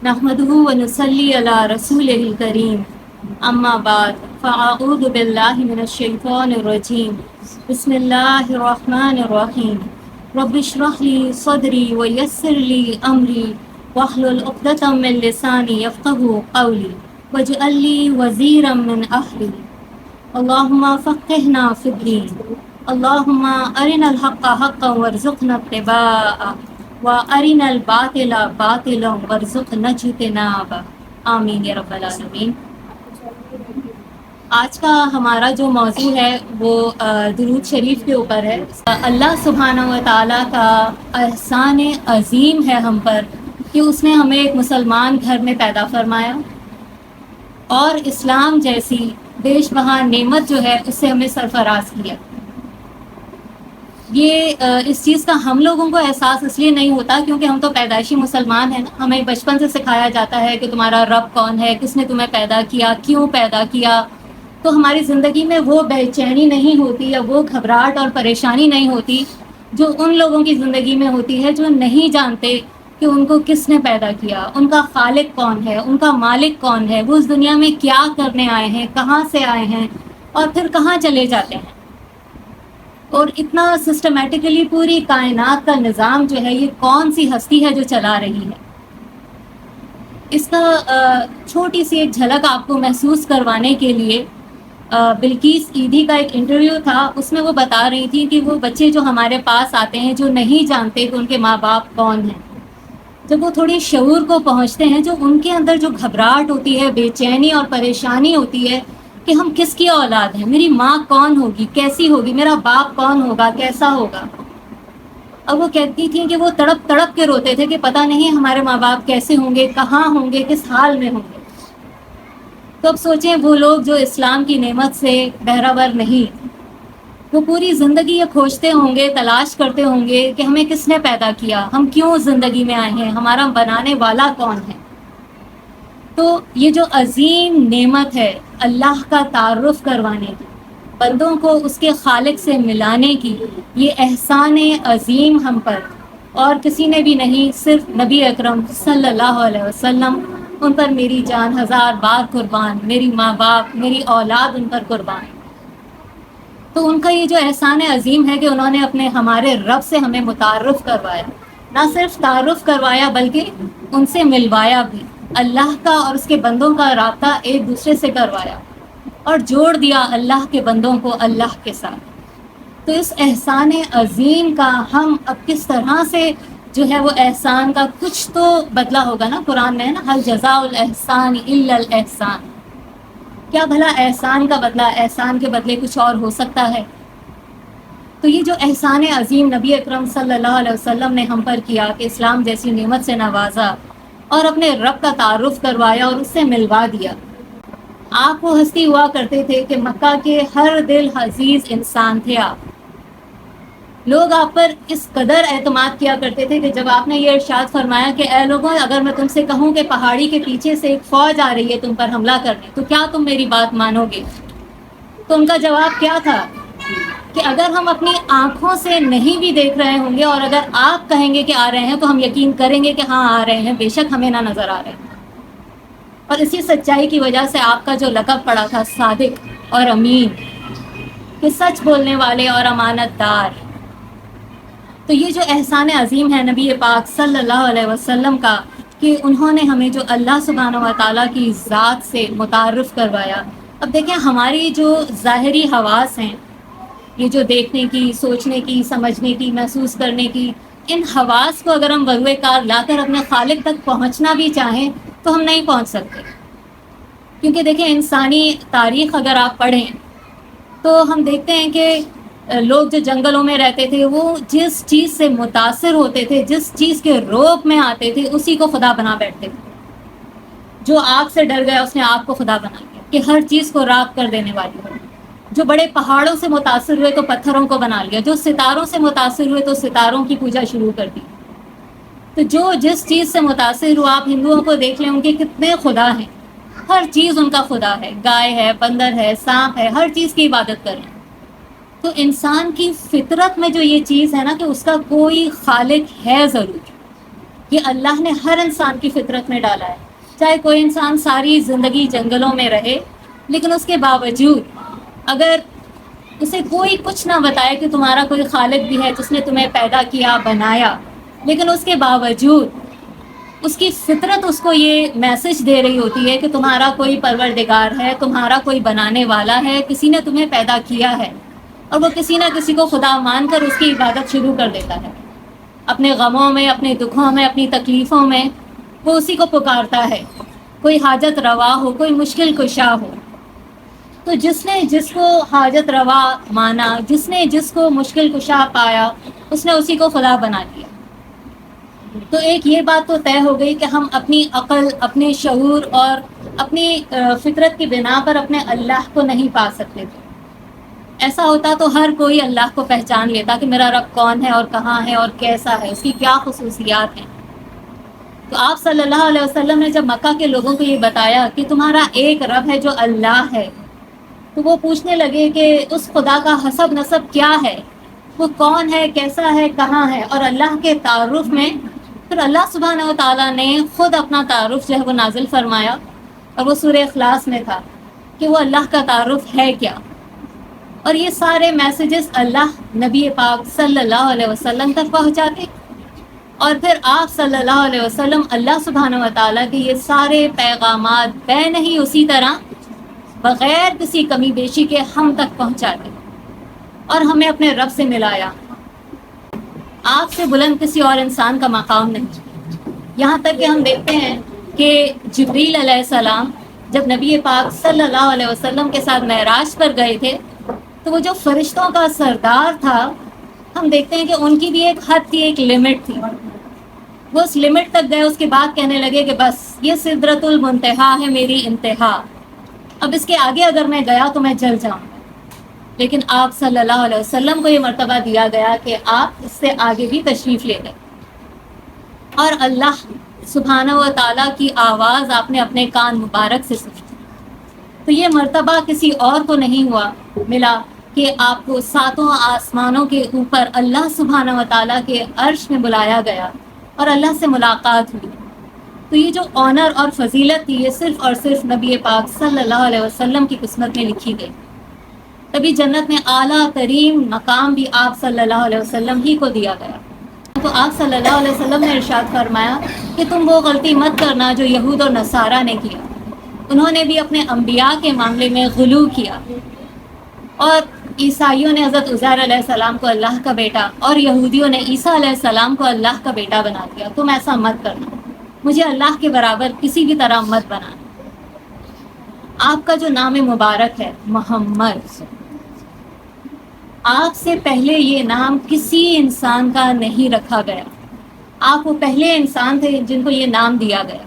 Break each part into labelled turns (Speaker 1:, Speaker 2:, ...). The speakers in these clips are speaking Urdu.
Speaker 1: نحمده ونصلي على رسوله الكريم اما بعد فاعوذ بالله من الشيطان الرجيم بسم الله الرحمن الرحيم رب اشرح لي صدري ويسر لي امري واحلل عقدة من لساني يفقهوا قولي واجعل لي وزيرا من اهلي اللهم فقهنا في الدين اللهم ارنا الحق حقا وارزقنا اتباعه وَأَرِنَا الْبَاطِلَ بَاطِلًا وَارْزُقْنَا اجْتِنَابَهُ آمین یا رب العالمین۔ آج کا ہمارا جو موضوع ہے وہ درود شریف کے اوپر ہے۔ اللہ سبحانہ و تعالیٰ کا احسان عظیم ہے ہم پر کہ اس نے ہمیں ایک مسلمان گھر میں پیدا فرمایا اور اسلام جیسی بیش بہا نعمت جو ہے اس سے ہمیں سرفراز کیا۔ یہ اس چیز کا ہم لوگوں کو احساس اس لیے نہیں ہوتا کیونکہ ہم تو پیدائشی مسلمان ہیں نا، ہمیں بچپن سے سکھایا جاتا ہے کہ تمہارا رب کون ہے، کس نے تمہیں پیدا کیا، کیوں پیدا کیا، تو ہماری زندگی میں وہ بے چینی نہیں ہوتی یا وہ گھبراہٹ اور پریشانی نہیں ہوتی جو ان لوگوں کی زندگی میں ہوتی ہے جو نہیں جانتے کہ ان کو کس نے پیدا کیا، ان کا خالق کون ہے، ان کا مالک کون ہے، وہ اس دنیا میں کیا کرنے آئے ہیں، کہاں سے آئے ہیں اور پھر کہاں چلے جاتے ہیں۔ اور اتنا سسٹمیٹکلی پوری کائنات کا نظام جو ہے یہ کون سی ہستی ہے جو چلا رہی ہے، اس کا چھوٹی سی ایک جھلک آپ کو محسوس کروانے کے لیے بلقیس عیدی کا ایک انٹرویو تھا، اس میں وہ بتا رہی تھی کہ وہ بچے جو ہمارے پاس آتے ہیں جو نہیں جانتے کہ ان کے ماں باپ کون ہیں، جب وہ تھوڑی شعور کو پہنچتے ہیں، جو ان کے اندر جو گھبراہٹ ہوتی ہے، بے چینی اور پریشانی ہوتی ہے کہ ہم کس کی اولاد ہیں، میری ماں کون ہوگی، کیسی ہوگی، میرا باپ کون ہوگا، کیسا ہوگا۔ اب وہ کہتی تھیں کہ وہ تڑپ تڑپ کے روتے تھے کہ پتہ نہیں ہمارے ماں باپ کیسے ہوں گے، کہاں ہوں گے، کس حال میں ہوں گے۔ تو اب سوچیں وہ لوگ جو اسلام کی نعمت سے بہرہور نہیں، وہ پوری زندگی یہ کھوجتے ہوں گے، تلاش کرتے ہوں گے کہ ہمیں کس نے پیدا کیا، ہم کیوں زندگی میں آئے ہیں، ہمارا بنانے والا کون ہے۔ تو یہ جو عظیم نعمت ہے اللہ کا تعارف کروانے کی، بندوں کو اس کے خالق سے ملانے کی، یہ احسان عظیم ہم پر اور کسی نے بھی نہیں، صرف نبی اکرم صلی اللہ علیہ وسلم، ان پر میری جان ہزار بار قربان، میری ماں باپ، میری اولاد ان پر قربان۔ تو ان کا یہ جو احسان عظیم ہے کہ انہوں نے اپنے ہمارے رب سے ہمیں متعارف کروایا، نہ صرف تعارف کروایا بلکہ ان سے ملوایا بھی، اللہ کا اور اس کے بندوں کا رابطہ ایک دوسرے سے کروایا اور جوڑ دیا اللہ کے بندوں کو اللہ کے ساتھ۔ تو اس احسان عظیم کا ہم اب کس طرح سے جو ہے وہ احسان کا کچھ تو بدلہ ہوگا نا، قرآن میں ہے نا، هل جزاء الاحسان الا الاحسان، کیا بھلا احسان کا بدلہ احسان کے بدلے کچھ اور ہو سکتا ہے؟ تو یہ جو احسان عظیم نبی اکرم صلی اللہ علیہ وسلم نے ہم پر کیا کہ اسلام جیسی نعمت سے نوازا اور اپنے رب کا تعارف کروایا اور اس سے ملوا دیا۔ آپ وہ ہستی ہوا کرتے تھے کہ مکہ کے ہر دل عزیز انسان تھے آپ، لوگ آپ پر اس قدر اعتماد کیا کرتے تھے کہ جب آپ نے یہ ارشاد فرمایا کہ اے لوگوں اگر میں تم سے کہوں کہ پہاڑی کے پیچھے سے ایک فوج آ رہی ہے تم پر حملہ کرنے، تو کیا تم میری بات مانو گے؟ تو ان کا جواب کیا تھا کہ اگر ہم اپنی آنکھوں سے نہیں بھی دیکھ رہے ہوں گے اور اگر آپ کہیں گے کہ آ رہے ہیں تو ہم یقین کریں گے کہ ہاں آ رہے ہیں، بے شک ہمیں نہ نظر آ رہے ہیں۔ اور اسی سچائی کی وجہ سے آپ کا جو لقب پڑا تھا صادق اور امین، کہ سچ بولنے والے اور امانت دار۔ تو یہ جو احسان عظیم ہے نبی پاک صلی اللہ علیہ وسلم کا کہ انہوں نے ہمیں جو اللہ سبحانہ و تعالیٰ کی ذات سے متعارف کروایا۔ اب دیکھیں ہماری جو ظاہری حواس ہیں، یہ جو دیکھنے کی، سوچنے کی، سمجھنے کی، محسوس کرنے کی، ان حواس کو اگر ہم بروئے کار لا کر اپنے خالق تک پہنچنا بھی چاہیں تو ہم نہیں پہنچ سکتے، کیونکہ دیکھیں انسانی تاریخ اگر آپ پڑھیں تو ہم دیکھتے ہیں کہ لوگ جو جنگلوں میں رہتے تھے وہ جس چیز سے متاثر ہوتے تھے، جس چیز کے روپ میں آتے تھے اسی کو خدا بنا بیٹھتے تھے۔ جو آگ سے ڈر گیا اس نے آگ کو خدا بنا لیا کہ ہر چیز کو راکھ کر دینے والی ہو۔ جو بڑے پہاڑوں سے متاثر ہوئے تو پتھروں کو بنا لیا، جو ستاروں سے متاثر ہوئے تو ستاروں کی پوجا شروع کر دی۔ تو جو جس چیز سے متاثر ہوا، آپ ہندوؤں کو دیکھ لیں ان کے کتنے خدا ہیں، ہر چیز ان کا خدا ہے، گائے ہے، بندر ہے، سانپ ہے، ہر چیز کی عبادت کریں۔ تو انسان کی فطرت میں جو یہ چیز ہے نا کہ اس کا کوئی خالق ہے ضرور، یہ اللہ نے ہر انسان کی فطرت میں ڈالا ہے. چاہے کوئی انسان ساری زندگی جنگلوں میں رہے، لیکن اس کے باوجود اگر اسے کوئی کچھ نہ بتائے کہ تمہارا کوئی خالق بھی ہے جس نے تمہیں پیدا کیا، بنایا، لیکن اس کے باوجود اس کی فطرت اس کو یہ میسج دے رہی ہوتی ہے کہ تمہارا کوئی پروردگار ہے، تمہارا کوئی بنانے والا ہے، کسی نے تمہیں پیدا کیا ہے. اور وہ کسی نہ کسی کو خدا مان کر اس کی عبادت شروع کر دیتا ہے. اپنے غموں میں، اپنے دکھوں میں، اپنی تکلیفوں میں وہ اسی کو پکارتا ہے. کوئی حاجت روا ہو، کوئی مشکل کشا ہو، تو جس نے جس کو حاجت روا مانا، جس نے جس کو مشکل کشا پایا، اس نے اسی کو خدا بنا دیا. تو ایک یہ بات تو طے ہو گئی کہ ہم اپنی عقل، اپنے شعور اور اپنی فطرت کی بنا پر اپنے اللہ کو نہیں پا سکتے تھے. ایسا ہوتا تو ہر کوئی اللہ کو پہچان لیتا کہ میرا رب کون ہے اور کہاں ہے اور کیسا ہے، اس کی کیا خصوصیات ہیں. تو آپ صلی اللہ علیہ وسلم نے جب مکہ کے لوگوں کو یہ بتایا کہ تمہارا ایک رب ہے جو اللہ ہے، تو وہ پوچھنے لگے کہ اس خدا کا حسب نسب کیا ہے، وہ کون ہے، کیسا ہے، کہاں ہے. اور اللہ کے تعارف میں پھر اللہ سبحانہ و تعالیٰ نے خود اپنا تعارف جو ہے وہ نازل فرمایا، اور وہ سورہ اخلاص میں تھا کہ وہ اللہ کا تعارف ہے کیا. اور یہ سارے میسیجز اللہ نبی پاک صلی اللہ علیہ وسلم تک پہنچاتے، اور پھر آپ صلی اللہ علیہ وسلم اللہ سبحانہ و تعالیٰ کے یہ سارے پیغامات بے نہیں اسی طرح بغیر کسی کمی بیشی کے ہم تک پہنچاتے اور ہمیں اپنے رب سے ملایا. آپ سے بلند کسی اور انسان کا مقام نہیں. یہاں تک کہ ہم دیکھتے ہیں کہ جبریل علیہ السلام جب نبی پاک صلی اللہ علیہ وسلم کے ساتھ معراج پر گئے تھے، تو وہ جو فرشتوں کا سردار تھا، ہم دیکھتے ہیں کہ ان کی بھی ایک حد تھی، ایک لمٹ تھی. وہ اس لمٹ تک گئے، اس کے بعد کہنے لگے کہ بس یہ سدرۃ المنتہا ہے میری انتہا، اب اس کے آگے اگر میں گیا تو میں جل جاؤں. لیکن آپ صلی اللہ علیہ وسلم کو یہ مرتبہ دیا گیا کہ آپ اس سے آگے بھی تشریف لے گئے، اور اللہ سبحانہ و تعالیٰ کی آواز آپ نے اپنے کان مبارک سے سنی. تو یہ مرتبہ کسی اور کو نہیں ہوا ملا کہ آپ کو ساتوں آسمانوں کے اوپر اللہ سبحانہ و تعالیٰ کے عرش میں بلایا گیا اور اللہ سے ملاقات ہوئی. تو یہ جو آنر اور فضیلت تھی، یہ صرف اور صرف نبی پاک صلی اللہ علیہ وسلم کی قسمت میں لکھی گئی. تبھی جنت میں اعلیٰ ترین مقام بھی آپ صلی اللہ علیہ وسلم ہی کو دیا گیا. تو آپ صلی اللہ علیہ وسلم نے ارشاد فرمایا کہ تم وہ غلطی مت کرنا جو یہود اور نصارہ نے کیا. انہوں نے بھی اپنے انبیاء کے معاملے میں غلو کیا، اور عیسائیوں نے حضرت عزیر علیہ السلام کو اللہ کا بیٹا اور یہودیوں نے عیسیٰ علیہ السلام کو اللہ کا بیٹا بنا دیا. تم ایسا مت کرنا، مجھے اللہ کے برابر کسی بھی طرح مت بنانا. آپ کا جو نام مبارک ہے محمد، آپ سے پہلے یہ نام کسی انسان کا نہیں رکھا گیا. آپ وہ پہلے انسان تھے جن کو یہ نام دیا گیا.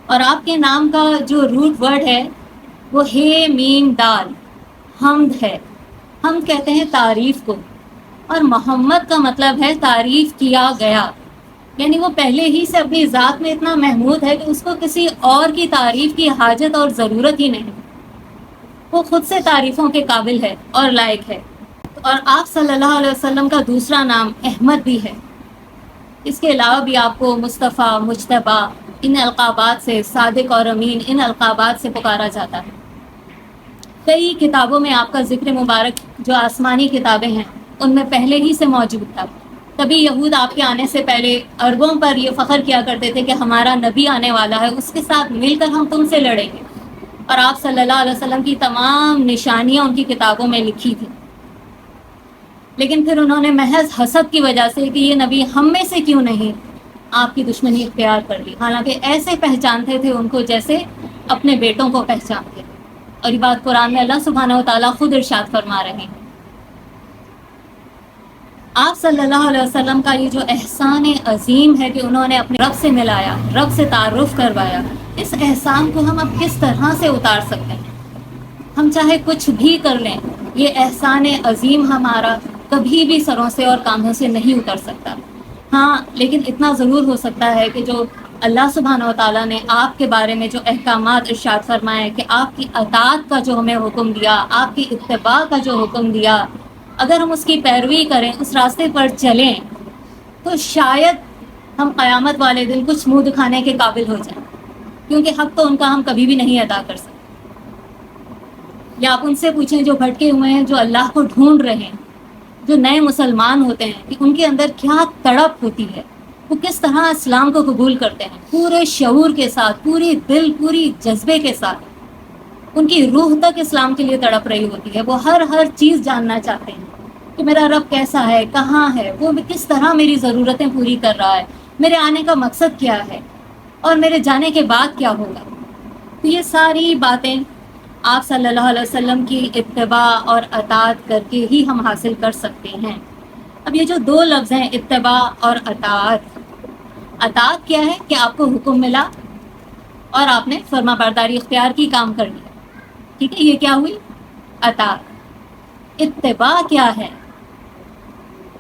Speaker 1: اور آپ کے نام کا جو روٹ ورڈ ہے وہ ہے میم دال، حمد ہے. حمد کہتے ہیں تعریف کو، اور محمد کا مطلب ہے تعریف کیا گیا. یعنی وہ پہلے ہی سے اپنی ذات میں اتنا محمود ہے کہ اس کو کسی اور کی تعریف کی حاجت اور ضرورت ہی نہیں. وہ خود سے تعریفوں کے قابل ہے اور لائق ہے. اور آپ صلی اللہ علیہ وسلم کا دوسرا نام احمد بھی ہے. اس کے علاوہ بھی آپ کو مصطفیٰ، مجتبیٰ، ان القابات سے، صادق اور امین، ان القابات سے پکارا جاتا ہے. کئی کتابوں میں آپ کا ذکر مبارک جو آسمانی کتابیں ہیں ان میں پہلے ہی سے موجود تھا. تبھی یہود آپ کے آنے سے پہلے عربوں پر یہ فخر کیا کرتے تھے کہ ہمارا نبی آنے والا ہے، اس کے ساتھ مل کر ہم تم سے لڑیں گے. اور آپ صلی اللہ علیہ وسلم کی تمام نشانیاں ان کی کتابوں میں لکھی تھیں. لیکن پھر انہوں نے محض حسد کی وجہ سے کہ یہ نبی ہم میں سے کیوں نہیں، آپ کی دشمنی اختیار کر لی. حالانکہ ایسے پہچانتے تھے ان کو جیسے اپنے بیٹوں کو پہچانتے. اور یہ بات قرآن میں اللہ سبحانہ و تعالیٰ خود ارشاد فرما رہے ہیں. آپ صلی اللہ علیہ وسلم کا یہ جو احسان عظیم ہے کہ انہوں نے اپنے رب سے ملایا، رب سے تعارف کروایا، اس احسان کو ہم اب کس طرح سے اتار سکتے ہیں؟ ہم چاہے کچھ بھی کر لیں، یہ احسان عظیم ہمارا کبھی بھی سروں سے اور کاندھوں سے نہیں اتر سکتا. ہاں، لیکن اتنا ضرور ہو سکتا ہے کہ جو اللہ سبحانہ و تعالیٰ نے آپ کے بارے میں جو احکامات ارشاد فرمائے کہ آپ کی اطاعت کا جو ہمیں حکم دیا، آپ کی اتباع کا جو حکم دیا، اگر ہم اس کی پیروی کریں، اس راستے پر چلیں، تو شاید ہم قیامت والے دن کچھ منہ دکھانے کے قابل ہو جائیں، کیونکہ حق تو ان کا ہم کبھی بھی نہیں ادا کر سکتے۔ یا آپ ان سے پوچھیں جو بھٹکے ہوئے ہیں، جو اللہ کو ڈھونڈ رہے ہیں، جو نئے مسلمان ہوتے ہیں، کہ ان کے اندر کیا تڑپ ہوتی ہے، وہ کس طرح اسلام کو قبول کرتے ہیں، پورے شعور کے ساتھ، پوری دل، پوری جذبے کے ساتھ۔ ان کی روح تک اسلام کے لیے تڑپ رہی ہوتی ہے، وہ ہر چیز جاننا چاہتے ہیں کہ میرا رب کیسا ہے، کہاں ہے، وہ کس طرح میری ضرورتیں پوری کر رہا ہے، میرے آنے کا مقصد کیا ہے، اور میرے جانے کے بعد کیا ہوگا۔ تو یہ ساری باتیں آپ صلی اللہ علیہ وسلم کی اتباع اور اطاعت کر کے ہی ہم حاصل کر سکتے ہیں۔ اب یہ جو دو لفظ ہیں، اتباع اور اطاعت، اطاعت کیا ہے کہ آپ کو حکم ملا اور آپ نے فرما برداری اختیار کی، کام کر لیا، ٹھیک ہے، یہ کیا ہوئی؟ اطاعت۔ اتباع کیا ہے؟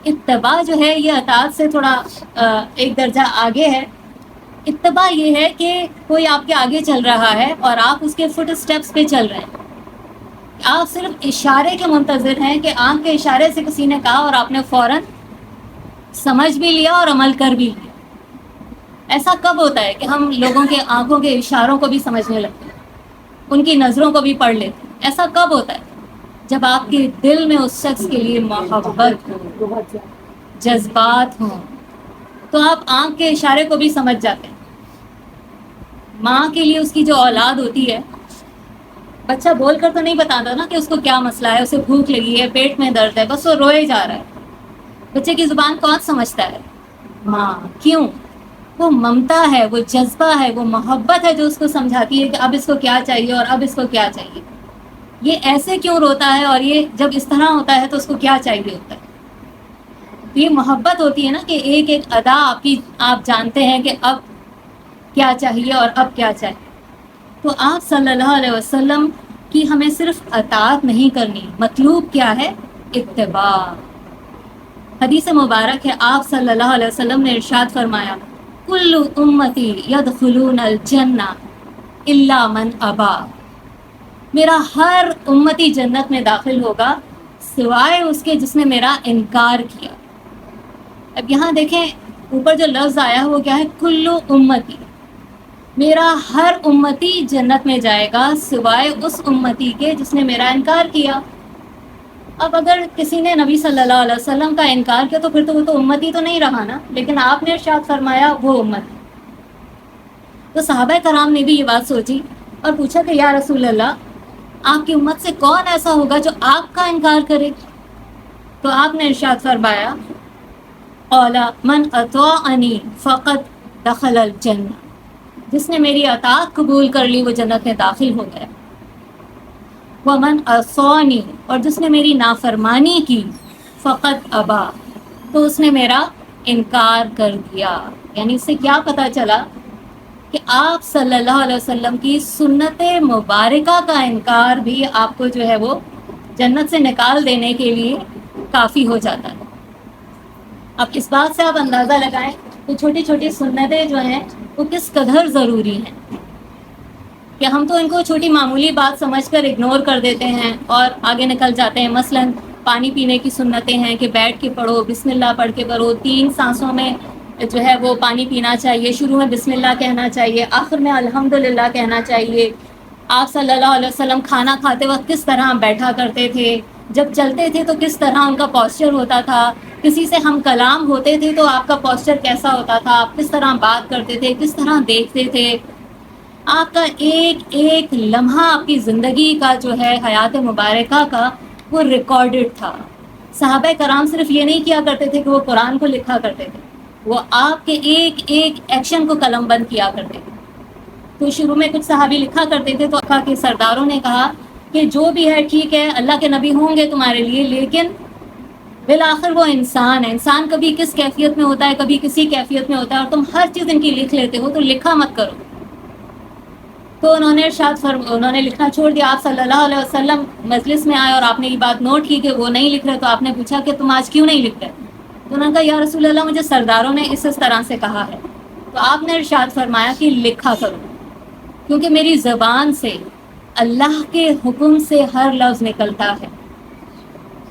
Speaker 1: اتباع جو ہے یہ اطاعت سے تھوڑا ایک درجہ آگے ہے۔ اتباع یہ ہے کہ کوئی آپ کے آگے چل رہا ہے اور آپ اس کے فٹ اسٹیپس پہ چل رہے ہیں، آپ صرف اشارے کے منتظر ہیں کہ آنکھ کے اشارے سے کسی نے کہا اور آپ نے فوراً سمجھ بھی لیا اور عمل کر بھی لیا۔ ایسا کب ہوتا ہے کہ ہم لوگوں کے آنکھوں کے اشاروں کو بھی سمجھنے لگتے ہیں، ان کی نظروں کو بھی پڑھ لیتے ہیں؟ ایسا کب ہوتا ہے؟ جب آپ کے دل میں اس شخص کے لیے محبت ہو، جذبات ہوں، تو آپ آنکھ کے اشارے کو بھی سمجھ جاتے ہیں۔ ماں کے لیے اس کی جو اولاد ہوتی ہے، بچہ بول کر تو نہیں بتاتا نا کہ اس کو کیا مسئلہ ہے، اسے بھوک لگی ہے، پیٹ میں درد ہے، بس وہ روئے جا رہا ہے۔ بچے کی زبان کون سمجھتا ہے؟ ماں۔ کیوں؟ وہ ممتا ہے، وہ جذبہ ہے، وہ محبت ہے جو اس کو سمجھاتی ہے کہ اب اس کو کیا چاہیے اور اب اس کو کیا چاہیے، یہ ایسے کیوں روتا ہے، اور یہ جب اس طرح ہوتا ہے تو اس کو کیا چاہیے ہوتا ہے۔ تو یہ محبت ہوتی ہے نا کہ ایک ایک ادا آپ جانتے ہیں کہ اب کیا چاہیے اور اب کیا چاہیے۔ تو آپ صلی اللہ علیہ وسلم کی ہمیں صرف اطاعت نہیں کرنی، مطلوب کیا ہے؟ اتباع۔ حدیث مبارک ہے، آپ صلی اللہ علیہ وسلم نے ارشاد فرمایا، کل امتی یدخلون الجنہ الا من ابا، میرا ہر امتی جنت میں داخل ہوگا سوائے اس کے جس نے میرا انکار کیا۔ اب یہاں دیکھیں اوپر جو لفظ آیا وہ کیا ہے؟ کلو امتی، میرا ہر امتی جنت میں جائے گا سوائے اس امتی کے جس نے میرا انکار کیا۔ اب اگر کسی نے نبی صلی اللہ علیہ وسلم کا انکار کیا تو پھر تو وہ تو امتی تو نہیں رہا نا، لیکن آپ نے ارشاد فرمایا وہ امتی۔ تو صحابہ کرام نے بھی یہ بات سوچی اور پوچھا کہ یا رسول اللہ، آپ کی امت سے کون ایسا ہوگا جو آپ کا انکار کرے؟ تو آپ نے ارشاد فرمایا، قال من اطاعنی فقد دخل الجنہ، جس نے میری اطاعت قبول کر لی وہ جنت میں داخل ہو گیا۔ ومن عصانی، اور جس نے میری نافرمانی کی، فقد ابا، تو اس نے میرا انکار کر دیا۔ یعنی اس سے کیا پتہ چلا کہ آپ صلی اللہ علیہ وسلم کی سنت مبارکہ کا انکار بھی آپ کو جو ہے وہ جنت سے نکال دینے کے لیے کافی ہو جاتا ہے۔ اب اس بات سے آپ اندازہ لگائیں کہ چھوٹی چھوٹی سنتیں جو ہیں وہ کس قدر ضروری ہیں، کہ ہم تو ان کو چھوٹی معمولی بات سمجھ کر اگنور کر دیتے ہیں اور آگے نکل جاتے ہیں۔ مثلاً پانی پینے کی سنتیں ہیں کہ بیٹھ کے پڑھو، بسم اللہ پڑھ کے پڑھو، 3 سانسوں میں جو ہے وہ پانی پینا چاہیے، شروع میں بسم اللہ کہنا چاہیے، آخر میں الحمدللہ کہنا چاہیے۔ آپ صلی اللہ علیہ وسلم کھانا کھاتے وقت کس طرح بیٹھا کرتے تھے، جب چلتے تھے تو کس طرح ان کا پوسچر ہوتا تھا، کسی سے ہم کلام ہوتے تھے تو آپ کا پوسچر کیسا ہوتا تھا، آپ کس طرح بات کرتے تھے، کس طرح دیکھتے تھے۔ آپ کا ایک ایک لمحہ آپ کی زندگی کا جو ہے حیات مبارکہ کا وہ ریکارڈڈ تھا۔ صحابہ کرام صرف یہ نہیں کیا کرتے تھے کہ وہ قرآن کو لکھا کرتے تھے، وہ آپ کے ایک ایک ایکشن کو قلم بند کیا کرتے تھے۔ تو شروع میں کچھ صحابی لکھا کرتے تھے تو آقا کے سرداروں نے کہا کہ جو بھی ہے ٹھیک ہے، اللہ کے نبی ہوں گے تمہارے لیے، لیکن بالآخر وہ انسان ہے، انسان کبھی کس کیفیت میں ہوتا ہے، کبھی کسی کیفیت میں ہوتا ہے، اور تم ہر چیز ان کی لکھ لیتے ہو تو لکھا مت کرو۔ تو انہوں نے لکھنا چھوڑ دیا۔ آپ صلی اللہ علیہ وسلم مجلس میں آئے اور آپ نے یہ بات نوٹ کی کہ وہ نہیں لکھ رہے، تو آپ نے پوچھا کہ تم آج کیوں نہیں لکھ رہے؟ تو انہوں نے کہا یا رسول اللہ مجھے سرداروں نے اس طرح سے کہا ہے۔ تو آپ نے ارشاد فرمایا کہ لکھا کرو، کیونکہ میری زبان سے اللہ کے حکم سے ہر لفظ نکلتا ہے،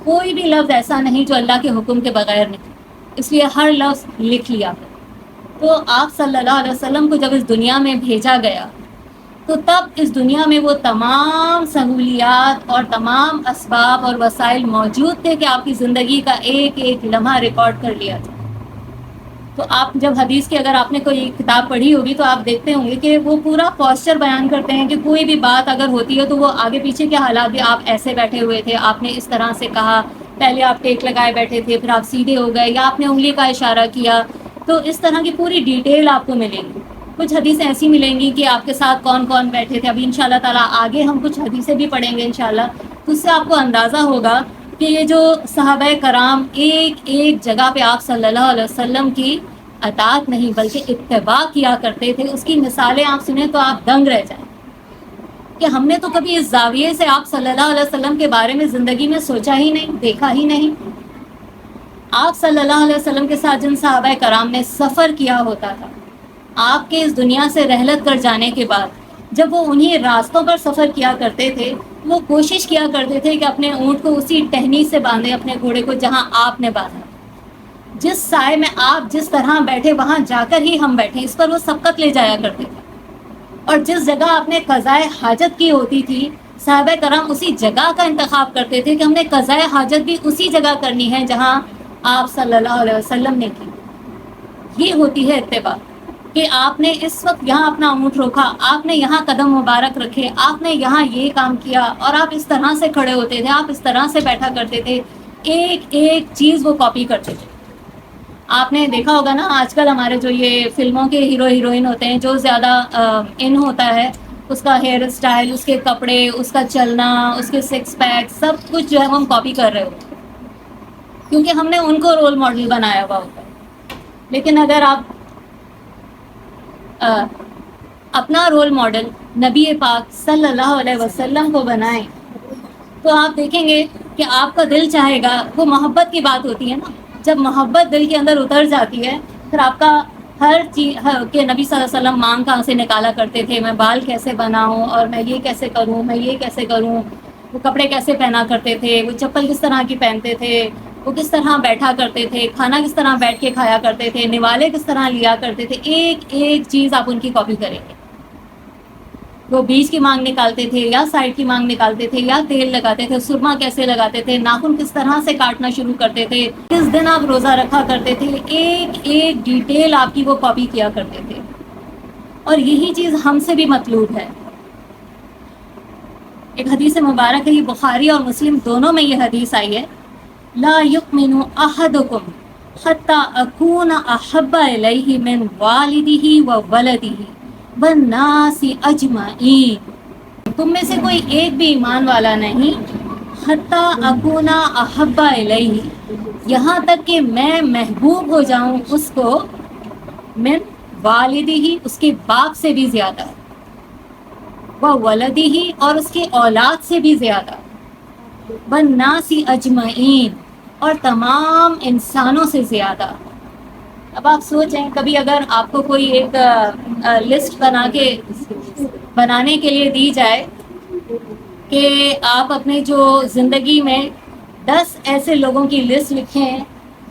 Speaker 1: کوئی بھی لفظ ایسا نہیں جو اللہ کے حکم کے بغیر نکلے، اس لیے ہر لفظ لکھ لیا کرو۔ تو آپ صلی اللہ علیہ وسلم کو جب اس دنیا میں بھیجا گیا تو تب اس دنیا میں وہ تمام سہولیات اور تمام اسباب اور وسائل موجود تھے کہ آپ کی زندگی کا ایک ایک لمحہ ریکارڈ کر لیا تھا. تو آپ جب حدیث کی اگر آپ نے کوئی کتاب پڑھی ہوگی تو آپ دیکھتے ہوں گے کہ وہ پورا پوسچر بیان کرتے ہیں کہ کوئی بھی بات اگر ہوتی ہے تو وہ آگے پیچھے کے حالات بھی، آپ ایسے بیٹھے ہوئے تھے، آپ نے اس طرح سے کہا، پہلے آپ ٹیک لگائے بیٹھے تھے، پھر آپ سیدھے ہو گئے، یا آپ نے انگلی کا اشارہ کیا. تو اس طرح کی پوری ڈیٹیل آپ کو ملے گی. کچھ حدیثیں ایسی ملیں گی کہ آپ کے ساتھ کون کون بیٹھے تھے. ابھی انشاءاللہ تعالیٰ آگے ہم کچھ حدیثیں بھی پڑھیں گے انشاءاللہ، تو اس سے آپ کو اندازہ ہوگا کہ یہ جو صحابہ کرام ایک ایک جگہ پہ آپ صلی اللہ علیہ وسلم کی اطاعت نہیں بلکہ اتباع کیا کرتے تھے. اس کی مثالیں آپ سنیں تو آپ دنگ رہ جائیں کہ ہم نے تو کبھی اس زاویے سے آپ صلی اللہ علیہ وسلم کے بارے میں زندگی میں سوچا ہی نہیں، دیکھا ہی نہیں. آپ صلی اللہ علیہ وسلم کے ساتھ جن صحابہ کرام نے سفر کیا ہوتا تھا، آپ کے اس دنیا سے رحلت کر جانے کے بعد جب وہ انہی راستوں پر سفر کیا کرتے تھے، وہ کوشش کیا کرتے تھے کہ اپنے اونٹ کو اسی ٹہنی سے باندھیں، اپنے گھوڑے کو جہاں آپ نے باندھا. جس سائے میں آپ جس طرح بیٹھے وہاں جا کر ہی ہم بیٹھیں، اس پر وہ سبقت لے جایا کرتے تھے. اور جس جگہ آپ نے قضائے حاجت کی ہوتی تھی، صحابہ کرام اسی جگہ کا انتخاب کرتے تھے کہ ہم نے قضائے حاجت بھی اسی جگہ کرنی ہے جہاں آپ صلی اللہ علیہ وسلم نے کی. یہ ہوتی ہے اتباع، کہ آپ نے اس وقت یہاں اپنا اونٹ روکا، آپ نے یہاں قدم مبارک رکھے، آپ نے یہاں یہ کام کیا، اور آپ اس طرح سے کھڑے ہوتے تھے، آپ اس طرح سے بیٹھا کرتے تھے. ایک ایک چیز وہ کاپی کرتے تھے. آپ نے دیکھا ہوگا نا آج کل ہمارے جو یہ فلموں کے ہیرو ہیروئن ہوتے ہیں، جو زیادہ ان ہوتا ہے اس کا ہیئر اسٹائل، اس کے کپڑے، اس کا چلنا، اس کے سکس پیک، سب کچھ جو ہے وہ ہم کاپی کر رہے ہوتے ہیں کیونکہ ہم نے ان کو رول ماڈل بنایا ہوا ہوتا ہے. لیکن اگر آپ اپنا رول ماڈل نبی پاک صلی اللہ علیہ وسلم کو بنائیں تو آپ دیکھیں گے کہ آپ کا دل چاہے گا. وہ محبت کی بات ہوتی ہے نا، جب محبت دل کے اندر اتر جاتی ہے پھر آپ کا ہر چیز کہ نبی صلی اللہ علیہ وسلم مانگ کہاں سے نکالا کرتے تھے، میں بال کیسے بناؤں، اور میں یہ کیسے کروں، میں یہ کیسے کروں، وہ کپڑے کیسے پہنا کرتے تھے، وہ چپل کس طرح کی پہنتے تھے، وہ کس طرح بیٹھا کرتے تھے، کھانا کس طرح بیٹھ کے کھایا کرتے تھے، نوالے کس طرح لیا کرتے تھے. ایک ایک چیز آپ ان کی کاپی کریں گے. وہ بیچ کی مانگ نکالتے تھے یا سائڈ کی مانگ نکالتے تھے یا تیل لگاتے تھے، سرما کیسے لگاتے تھے، ناخن کس طرح سے کاٹنا شروع کرتے تھے، کس دن آپ روزہ رکھا کرتے تھے. ایک ایک ڈیٹیل آپ کی وہ کاپی کیا کرتے تھے. اور یہی چیز ہم سے بھی مطلوب ہے. ایک حدیث مبارک ہے، بخاری اور مسلم دونوں میں یہ حدیث آئی ہے، لا یؤمن احدکم حتی اکون احب الیہ من والدہ و ولدہ والناس اجمعین. تم میں سے کوئی ایک بھی ایمان والا نہیں حتی اکون احب الیہ، یہاں تک کہ میں محبوب ہو جاؤں اس کو، من والدہ اس کے باپ سے بھی زیادہ، وہ ولدہ اور اس کے اولاد سے بھی زیادہ، والناس اجمعین اور تمام انسانوں سے زیادہ. اب آپ سوچیں کبھی اگر آپ کو کوئی ایک لسٹ بنانے کے لیے دی جائے کہ آپ اپنے جو زندگی میں 10 ایسے لوگوں کی لسٹ لکھیں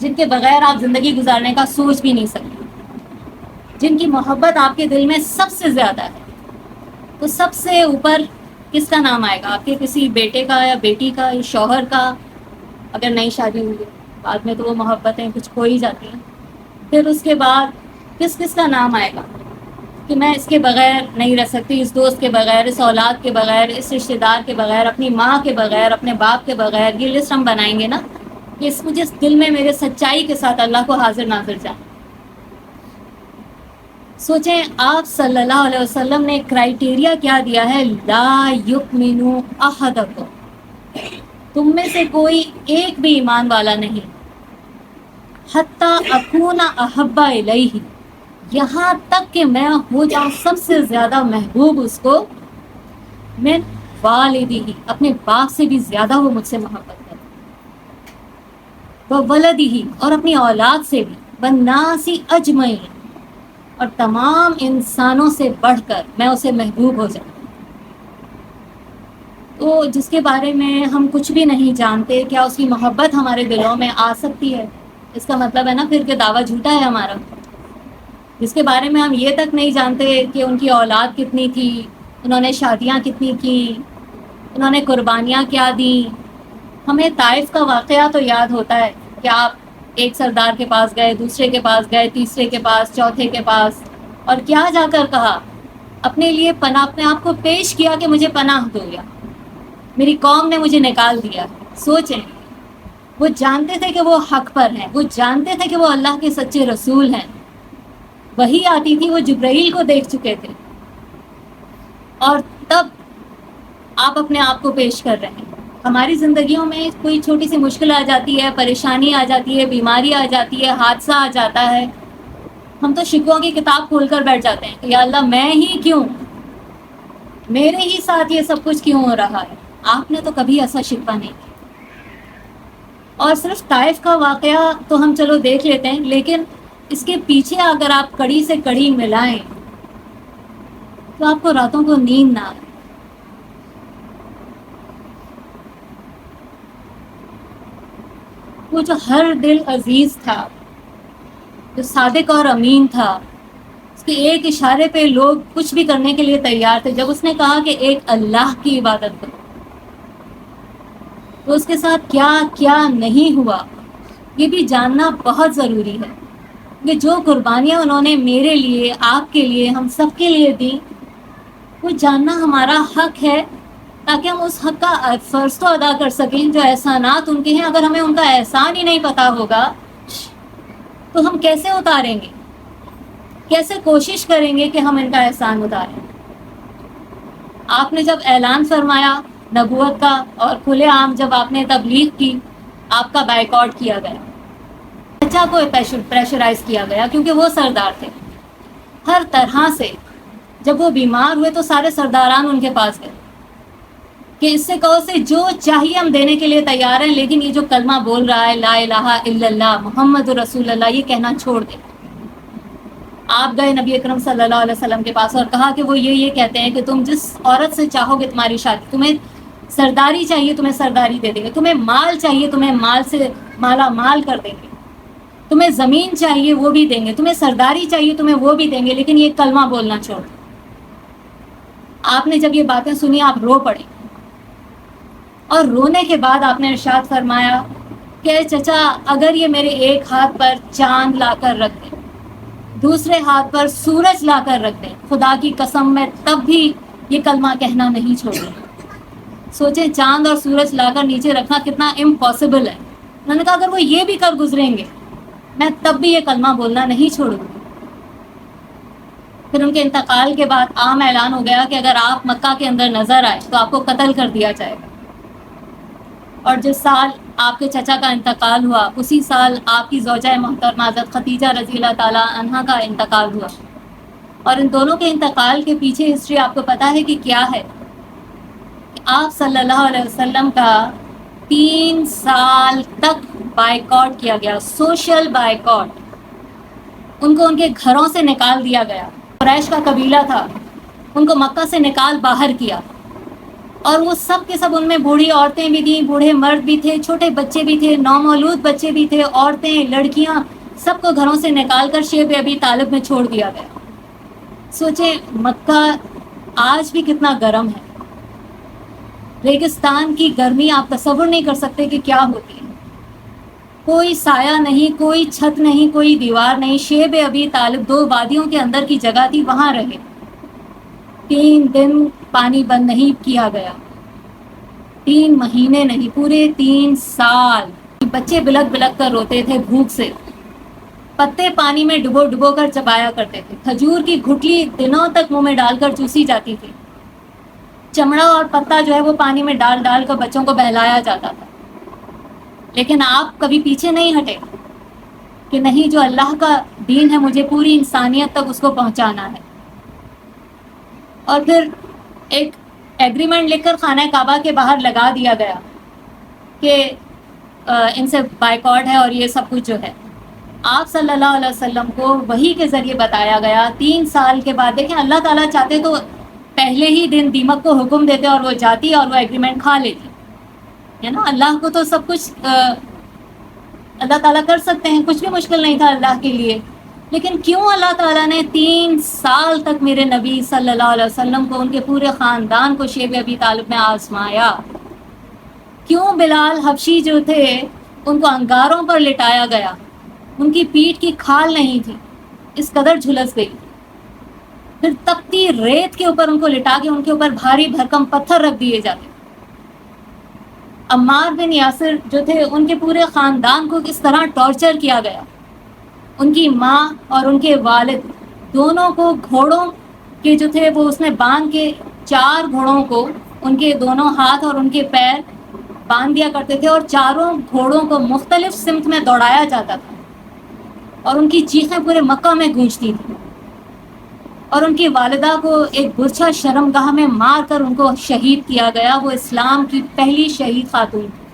Speaker 1: جن کے بغیر آپ زندگی گزارنے کا سوچ بھی نہیں سکتے، جن کی محبت آپ کے دل میں سب سے زیادہ ہے، تو سب سے اوپر کس کا نام آئے گا؟ آپ کے کسی بیٹے کا یا بیٹی کا یا شوہر کا، اگر نئی شادی ہوئی ہے. بعد میں تو وہ محبتیں کچھ کھو ہی جاتی ہیں. پھر اس کے بعد کس کس کا نام آئے گا کہ میں اس کے بغیر نہیں رہ سکتی، اس دوست کے بغیر، اس اولاد کے بغیر، اس رشتے دار کے بغیر، اپنی ماں کے بغیر، اپنے باپ کے بغیر. یہ لسٹ ہم بنائیں گے نا کہ اس مجھے دل میں میرے سچائی کے ساتھ اللہ کو حاضر ناظر جائیں. سوچیں آپ صلی اللہ علیہ وسلم نے کرائیٹیریا کیا دیا ہے، لا یؤمن احدکم، تم میں سے کوئی ایک بھی ایمان والا نہیں حتی اکون احب الیہ، یہاں تک کہ میں ہو جاؤں سب سے زیادہ محبوب اس کو، من والدہ اپنے باپ سے بھی زیادہ وہ مجھ سے محبت کرے، وہ ولدہ اور اپنی اولاد سے بھی، والناس اجمعین اور تمام انسانوں سے بڑھ کر میں اسے محبوب ہو جاؤں. تو جس کے بارے میں ہم کچھ بھی نہیں جانتے، کیا اس کی محبت ہمارے دلوں میں آ سکتی ہے؟ اس کا مطلب ہے نا پھر کہ دعویٰ جھوٹا ہے ہمارا. جس کے بارے میں ہم یہ تک نہیں جانتے کہ ان کی اولاد کتنی تھی، انہوں نے شادیاں کتنی کی، انہوں نے قربانیاں کیا دیں۔ ہمیں طائف کا واقعہ تو یاد ہوتا ہے کہ آپ ایک سردار کے پاس گئے، دوسرے کے پاس گئے، تیسرے کے پاس، چوتھے کے پاس، اور کیا جا کر کہا، اپنے لیے پناہ، اپنے آپ کو پیش کیا کہ مجھے پناہ دو، یا میری قوم نے مجھے نکال دیا۔ سوچیں، وہ جانتے تھے کہ وہ حق پر ہیں، وہ جانتے تھے کہ وہ اللہ کے سچے رسول ہیں، وہی آتی تھی، وہ جبرائیل کو دیکھ چکے تھے، اور تب آپ اپنے آپ کو پیش کر رہے ہیں۔ ہماری زندگیوں میں کوئی چھوٹی سی مشکل آ جاتی ہے، پریشانی آ جاتی ہے، بیماری آ جاتی ہے، حادثہ آ جاتا ہے، ہم تو شکووں کی کتاب کھول کر بیٹھ جاتے ہیں کہ یا اللہ میں ہی کیوں، میرے ہی ساتھ یہ سب کچھ کیوں ہو رہا ہے۔ آپ نے تو کبھی ایسا شکوہ نہیں کیا۔ اور صرف طائف کا واقعہ تو ہم چلو دیکھ لیتے ہیں، لیکن اس کے پیچھے اگر آپ کڑی سے کڑی ملائیں تو آپ کو راتوں کو نیند نہ آئے۔ وہ جو ہر دل عزیز تھا، جو صادق اور امین تھا، اس کے ایک اشارے پہ لوگ کچھ بھی کرنے کے لیے تیار تھے۔ جب اس نے کہا کہ ایک اللہ کی عبادت کرو، تو اس کے ساتھ کیا کیا نہیں ہوا، یہ بھی جاننا بہت ضروری ہے کہ جو قربانیاں انہوں نے میرے لیے، آپ کے لیے، ہم سب کے لیے دیں، وہ جاننا ہمارا حق ہے، تاکہ ہم اس حق کا فرض تو ادا کر سکیں جو احسانات ان کے ہیں۔ اگر ہمیں ان کا احسان ہی نہیں پتہ ہوگا تو ہم کیسے اتاریں گے، کیسے کوشش کریں گے کہ ہم ان کا احسان اتاریں۔ آپ نے جب اعلان فرمایا نبوت کا اور کھلے عام جب آپ نے تبلیغ کی، آپ کا بائیکاٹ کیا گیا، چچا کو پریشرائز کیا گیا، کیونکہ وہ سردار تھے ہر طرح سے۔ جب وہ بیمار ہوئے تو سارے سرداران ان کے پاس گئے کہ اس سے کہو سے جو چاہیے ہم دینے کے لیے تیار ہیں، لیکن یہ جو کلمہ بول رہا ہے لا الہ الا اللہ محمد رسول اللہ، یہ کہنا چھوڑ دے۔ آپ گئے نبی اکرم صلی اللہ علیہ وسلم کے پاس اور کہا کہ وہ یہ کہتے ہیں کہ تم جس عورت سے چاہو گے تمہاری شادی، تمہیں سرداری چاہیے تمہیں سرداری دے دیں گے، تمہیں مال چاہیے تمہیں مال سے مالا مال کر دیں گے، تمہیں زمین چاہیے وہ بھی دیں گے، تمہیں سرداری چاہیے تمہیں وہ بھی دیں گے، لیکن یہ کلمہ بولنا چھوڑ دو۔ آپ نے جب یہ باتیں سنی آپ رو پڑے، اور رونے کے بعد آپ نے ارشاد فرمایا کہ چچا اگر یہ میرے ایک ہاتھ پر چاند لا کر رکھ دیں، دوسرے ہاتھ پر سورج لا کر رکھ دیں، خدا کی قسم میں تب بھی یہ کلمہ کہنا نہیں چھوڑوں۔ سوچیں، چاند اور سورج لا کر نیچے رکھنا کتنا امپاسبل ہے۔ انہوں نے کہا اگر وہ یہ بھی کر گزریں گے میں تب بھی یہ کلمہ بولنا نہیں چھوڑوں گی۔ پھر ان کے انتقال کے بعد عام اعلان ہو گیا کہ اگر آپ مکہ کے اندر نظر آئے تو آپ کو قتل کر دیا جائے گا۔ اور جس سال آپ کے چچا کا انتقال ہوا، اسی سال آپ کی زوجہ محترمہ حضرت خدیجہ رضی اللہ تعالیٰ عنہا کا انتقال ہوا۔ اور ان دونوں کے انتقال کے پیچھے ہسٹری آپ کو پتہ ہے کہ کیا ہے؟ کہ آپ صلی اللہ علیہ وسلم کا 3 سال تک بائیکاٹ کیا گیا، سوشل بائیکاٹ۔ ان کو ان کے گھروں سے نکال دیا گیا۔ قریش کا قبیلہ تھا، ان کو مکہ سے نکال باہر کیا، اور وہ سب کے سب، ان میں بوڑھی عورتیں بھی تھیں، بوڑھے مرد بھی تھے، چھوٹے بچے بھی تھے، نومولود بچے بھی تھے، عورتیں، لڑکیاں، سب کو گھروں سے نکال کر شیب ابی طالب میں چھوڑ دیا گیا۔ سوچیں، مکہ آج بھی کتنا گرم ہے، ریگستان کی گرمی آپ تصور نہیں کر سکتے کہ کیا ہوتی ہے۔ کوئی سایہ نہیں، کوئی چھت نہیں، کوئی دیوار نہیں۔ شیب ابی طالب 2 وادیوں کے اندر کی جگہ تھی، وہاں رہے۔ 3 دن پانی بند نہیں کیا گیا، 3 مہینے نہیں، پورے 3 سال۔ بچے بلک بلک کر روتے تھے بھوک سے، پتے پانی میں ڈبو ڈبو کر چبایا کرتے تھے، کھجور کی گھٹلی دنوں تک منہ میں ڈال کر چوسی جاتی تھی، چمڑا اور پتا جو ہے وہ پانی میں ڈال ڈال کر بچوں کو بہلایا جاتا تھا۔ لیکن آپ کبھی پیچھے نہیں ہٹے کہ نہیں، جو اللہ کا دین ہے مجھے پوری انسانیت تک اس کو پہنچانا ہے۔ اور پھر ایک ایگریمنٹ لکھ کر خانہ کعبہ کے باہر لگا دیا گیا کہ ان سے بائیکاٹ ہے، اور یہ سب کچھ جو ہے آپ صلی اللہ علیہ وسلم کو وحی کے ذریعے بتایا گیا۔ 3 سال کے بعد دیکھیں، اللہ تعالیٰ چاہتے تو پہلے ہی دن دیمک کو حکم دیتے اور وہ جاتی اور وہ ایگریمنٹ کھا لیتی ہے نا۔ اللہ کو تو سب کچھ اللہ تعالیٰ کر سکتے ہیں، کچھ بھی مشکل نہیں تھا اللہ کے لیے۔ لیکن کیوں اللہ تعالیٰ نے 3 سال تک میرے نبی صلی اللہ علیہ وسلم کو، ان کے پورے خاندان کو شیب ابی طالب میں آزمایا؟ کیوں بلال حبشی جو تھے ان کو انگاروں پر لٹایا گیا؟ ان کی پیٹھ کی کھال نہیں تھی، اس قدر جھلس گئی. پھر تپتی ریت کے اوپر ان کو لٹا کے ان کے اوپر بھاری بھرکم پتھر رکھ دیے جاتے. عمار بن یاسر جو تھے ان کے پورے خاندان کو کس طرح ٹارچر کیا گیا. ان کی ماں اور ان کے والد دونوں کو گھوڑوں کے جو تھے وہ اس میں باندھ کے 4 گھوڑوں کو ان کے دونوں ہاتھ اور ان کے پیر باندھ دیا کرتے تھے، اور چاروں گھوڑوں کو مختلف سمت میں دوڑایا جاتا تھا، اور ان کی چیخیں پورے مکہ میں گونجتی تھیں. اور ان کی والدہ کو ایک برچھا شرمگاہ میں مار کر ان کو شہید کیا گیا. وہ اسلام کی پہلی شہید خاتون تھی،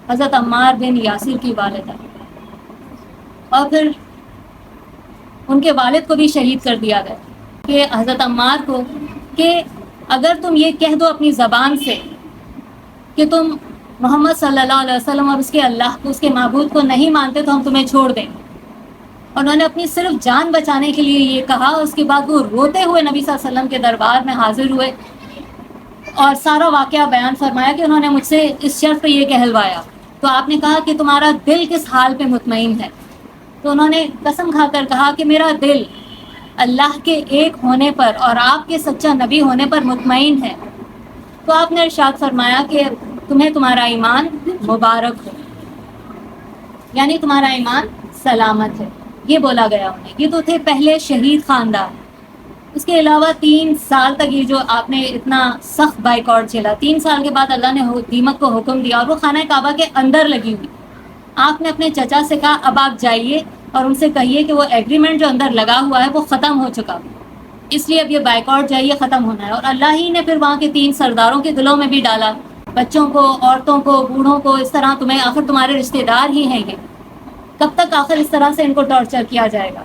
Speaker 1: حضرت عمار بن یاسر کی والدہ. اور پھر ان کے والد کو بھی شہید کر دیا گیا کہ حضرت عمار کو، کہ اگر تم یہ کہہ دو اپنی زبان سے کہ تم محمد صلی اللہ علیہ وسلم اور اس کے اللہ کو، اس کے معبود کو نہیں مانتے، تو ہم تمہیں چھوڑ دیں. انہوں نے اپنی صرف جان بچانے کے لیے یہ کہا. اس کے بعد وہ روتے ہوئے نبی صلی اللہ علیہ وسلم کے دربار میں حاضر ہوئے اور سارا واقعہ بیان فرمایا کہ انہوں نے مجھ سے اس شرط پہ یہ کہلوایا. تو آپ نے کہا کہ تمہارا دل کس حال پہ مطمئن ہے؟ تو انہوں نے قسم کھا کر کہا کہ میرا دل اللہ کے ایک ہونے پر اور آپ کے سچا نبی ہونے پر مطمئن ہے. تو آپ نے ارشاد فرمایا کہ تمہیں تمہارا ایمان مبارک ہو، یعنی تمہارا ایمان سلامت ہے. یہ بولا گیا انہیں. یہ تو تھے پہلے شہید خاندان. اس کے علاوہ 3 سال تک یہ جو آپ نے اتنا سخت بائیکاٹ جھیلا، 3 سال کے بعد اللہ نے دیمک کو حکم دیا، اور وہ خانہ کعبہ کے اندر لگی ہوئی. آپ نے اپنے چچا سے کہا اب آپ جائیے اور ان سے کہیے کہ وہ ایگریمنٹ جو اندر لگا ہوا ہے وہ ختم ہو چکا، اس لیے اب یہ بائیکاٹ جائیے ختم ہونا ہے. اور اللہ ہی نے پھر وہاں کے 3 سرداروں کے دلوں میں بھی ڈالا، بچوں کو، عورتوں کو، بوڑھوں کو، اس طرح تمہیں، آخر تمہارے رشتے دار ہی ہیں یہ، کب تک آخر اس طرح سے ان کو ٹارچر کیا جائے گا.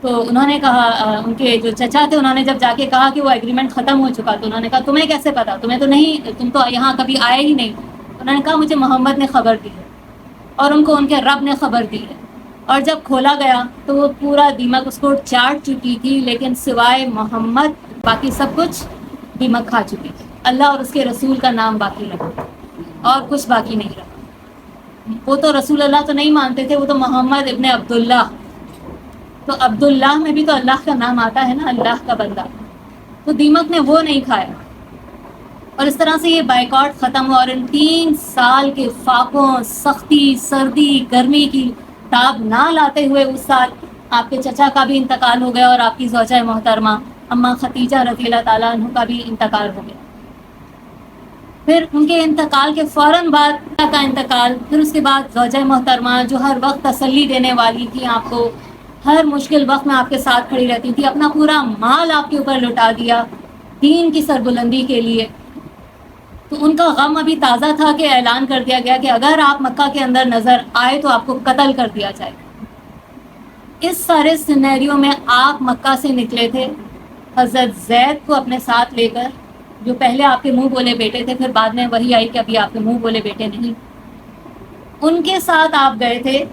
Speaker 1: تو انہوں نے کہا، ان کے جو چچا تھے انہوں نے جب جا کے کہا کہ وہ ایگریمنٹ ختم ہو چکا، تو انہوں نے کہا تمہیں کیسے پتا؟ تمہیں تو نہیں، تم تو یہاں کبھی آئے ہی نہیں. انہوں نے کہا مجھے محمد نے خبر دی ہے، اور ان کو ان کے رب نے خبر دی ہے. اور جب کھولا گیا تو وہ پورا دیمک اس کو چاٹ چکی تھی، لیکن سوائے محمد باقی سب کچھ دیمک کھا چکی تھی. اللہ اور اس کے رسول کا نام باقی رہا، اور کچھ باقی نہیں رہا. وہ تو رسول اللہ تو نہیں مانتے تھے، وہ تو محمد ابن عبداللہ. تو عبداللہ میں بھی تو اللہ کا نام آتا ہے نا، اللہ کا بندہ. تو دیمک نے وہ نہیں کھایا. اور اس طرح سے یہ بائیکاٹ ختم ہوا. اور ان 3 سال کے فاقوں، سختی، سردی، گرمی کی تاب نہ لاتے ہوئے اس سال آپ کے چچا کا بھی انتقال ہو گیا، اور آپ کی زوجہ محترمہ اماں ختیجہ رضی اللہ تعالیٰ عنہ کا بھی انتقال ہو گیا. پھر ان کے انتقال کے فوراً بعد کا انتقال، پھر اس کے بعد زوجہ محترمہ جو ہر وقت تسلی دینے والی تھی آپ کو، ہر مشکل وقت میں آپ کے ساتھ کھڑی رہتی تھی، اپنا پورا مال آپ کے اوپر لٹا دیا دین کی سربلندی کے لیے. تو ان کا غم ابھی تازہ تھا کہ اعلان کر دیا گیا کہ اگر آپ مکہ کے اندر نظر آئے تو آپ کو قتل کر دیا جائے. اس سارے سینیریو میں آپ مکہ سے نکلے تھے حضرت زید کو اپنے ساتھ لے کر، جو پہلے آپ کے منہ بولے بیٹے تھے، پھر بعد میں وہی آئی کہ ابھی آپ کے منہ بولے بیٹے نہیں. ان کے ساتھ آپ گئے تھے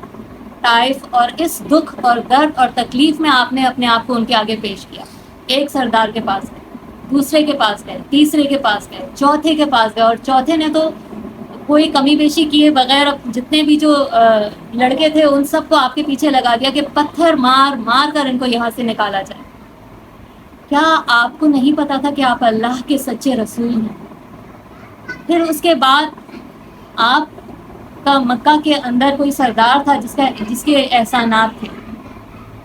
Speaker 1: طائف، اور اس دکھ اور درد اور تکلیف میں آپ نے اپنے آپ کو ان کے آگے پیش کیا. ایک سردار کے پاس گئے، دوسرے کے پاس گئے، تیسرے کے پاس گئے، چوتھے کے پاس گئے، اور چوتھے نے تو کوئی کمی بیشی کیے بغیر جتنے بھی جو لڑکے تھے ان سب کو آپ کے پیچھے لگا دیا کہ پتھر مار مار کر ان کو یہاں سے نکالا جائے. کیا آپ کو نہیں پتا تھا کہ آپ اللہ کے سچے رسول ہیں؟ پھر اس کے بعد آپ کا مکہ کے اندر کوئی سردار تھا جس کے احسانات تھے،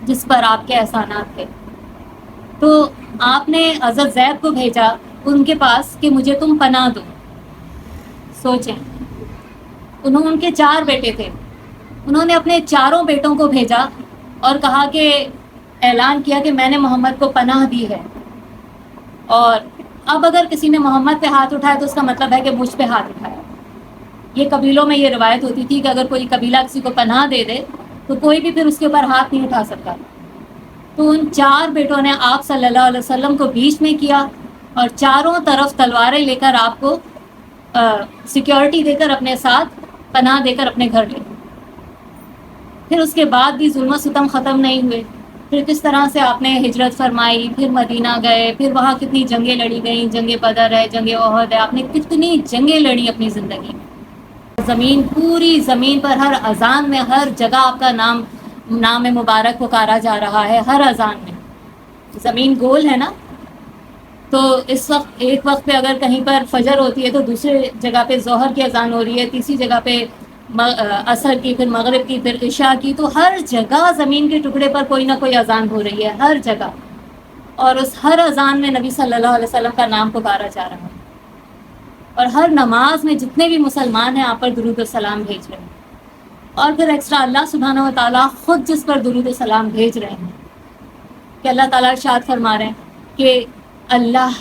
Speaker 1: جس پر آپ کے احسانات تھے. تو آپ نے حضرت زید کو بھیجا ان کے پاس کہ مجھے تم پناہ دو. سوچیں، ان کے 4 بیٹے تھے، انہوں نے اپنے 4 بیٹوں کو بھیجا اور کہا کہ اعلان کیا کہ میں نے محمد کو پناہ دی ہے، اور اب اگر کسی نے محمد پہ ہاتھ اٹھایا تو اس کا مطلب ہے کہ مجھ پہ ہاتھ اٹھایا. یہ قبیلوں میں یہ روایت ہوتی تھی کہ اگر کوئی قبیلہ کسی کو پناہ دے دے تو کوئی بھی پھر اس کے اوپر ہاتھ نہیں اٹھا سکتا. تو ان 4 بیٹوں نے آپ صلی اللہ علیہ وسلم کو بیچ میں کیا، اور چاروں طرف تلواریں لے کر آپ کو سیکیورٹی دے کر اپنے ساتھ، پناہ دے کر اپنے گھر لے. پھر اس کے بعد بھی ظلم و ستم ختم نہیں ہوئے. پھر کس طرح سے آپ نے ہجرت فرمائی، پھر مدینہ گئے، پھر وہاں کتنی جنگیں لڑی گئیں، جنگ بدر ہے، جنگ احد ہے، آپ نے کتنی جنگیں لڑی اپنی زندگی میں. زمین، پوری زمین پر ہر اذان میں ہر جگہ آپ کا نام مبارک پکارا جا رہا ہے. ہر اذان میں زمین گول ہے نا، تو اس وقت ایک وقت پہ اگر کہیں پر فجر ہوتی ہے تو دوسرے جگہ پہ ظہر کی اذان ہو رہی ہے، تیسری جگہ پہ عصر کی، پھر مغرب کی، پھر عشاء کی. تو ہر جگہ زمین کے ٹکڑے پر کوئی نہ کوئی اذان ہو رہی ہے، ہر جگہ. اور اس ہر اذان میں نبی صلی اللہ علیہ وسلم کا نام پکارا جا رہا ہے. اور ہر نماز میں جتنے بھی مسلمان ہیں آپ پر درود و سلام بھیج رہے ہیں. اور پھر ایکسٹرا اللہ سبحانہ و تعالیٰ خود جس پر درود و سلام بھیج رہے ہیں کہ اللہ تعالیٰ ارشاد فرما رہے ہیں کہ اللہ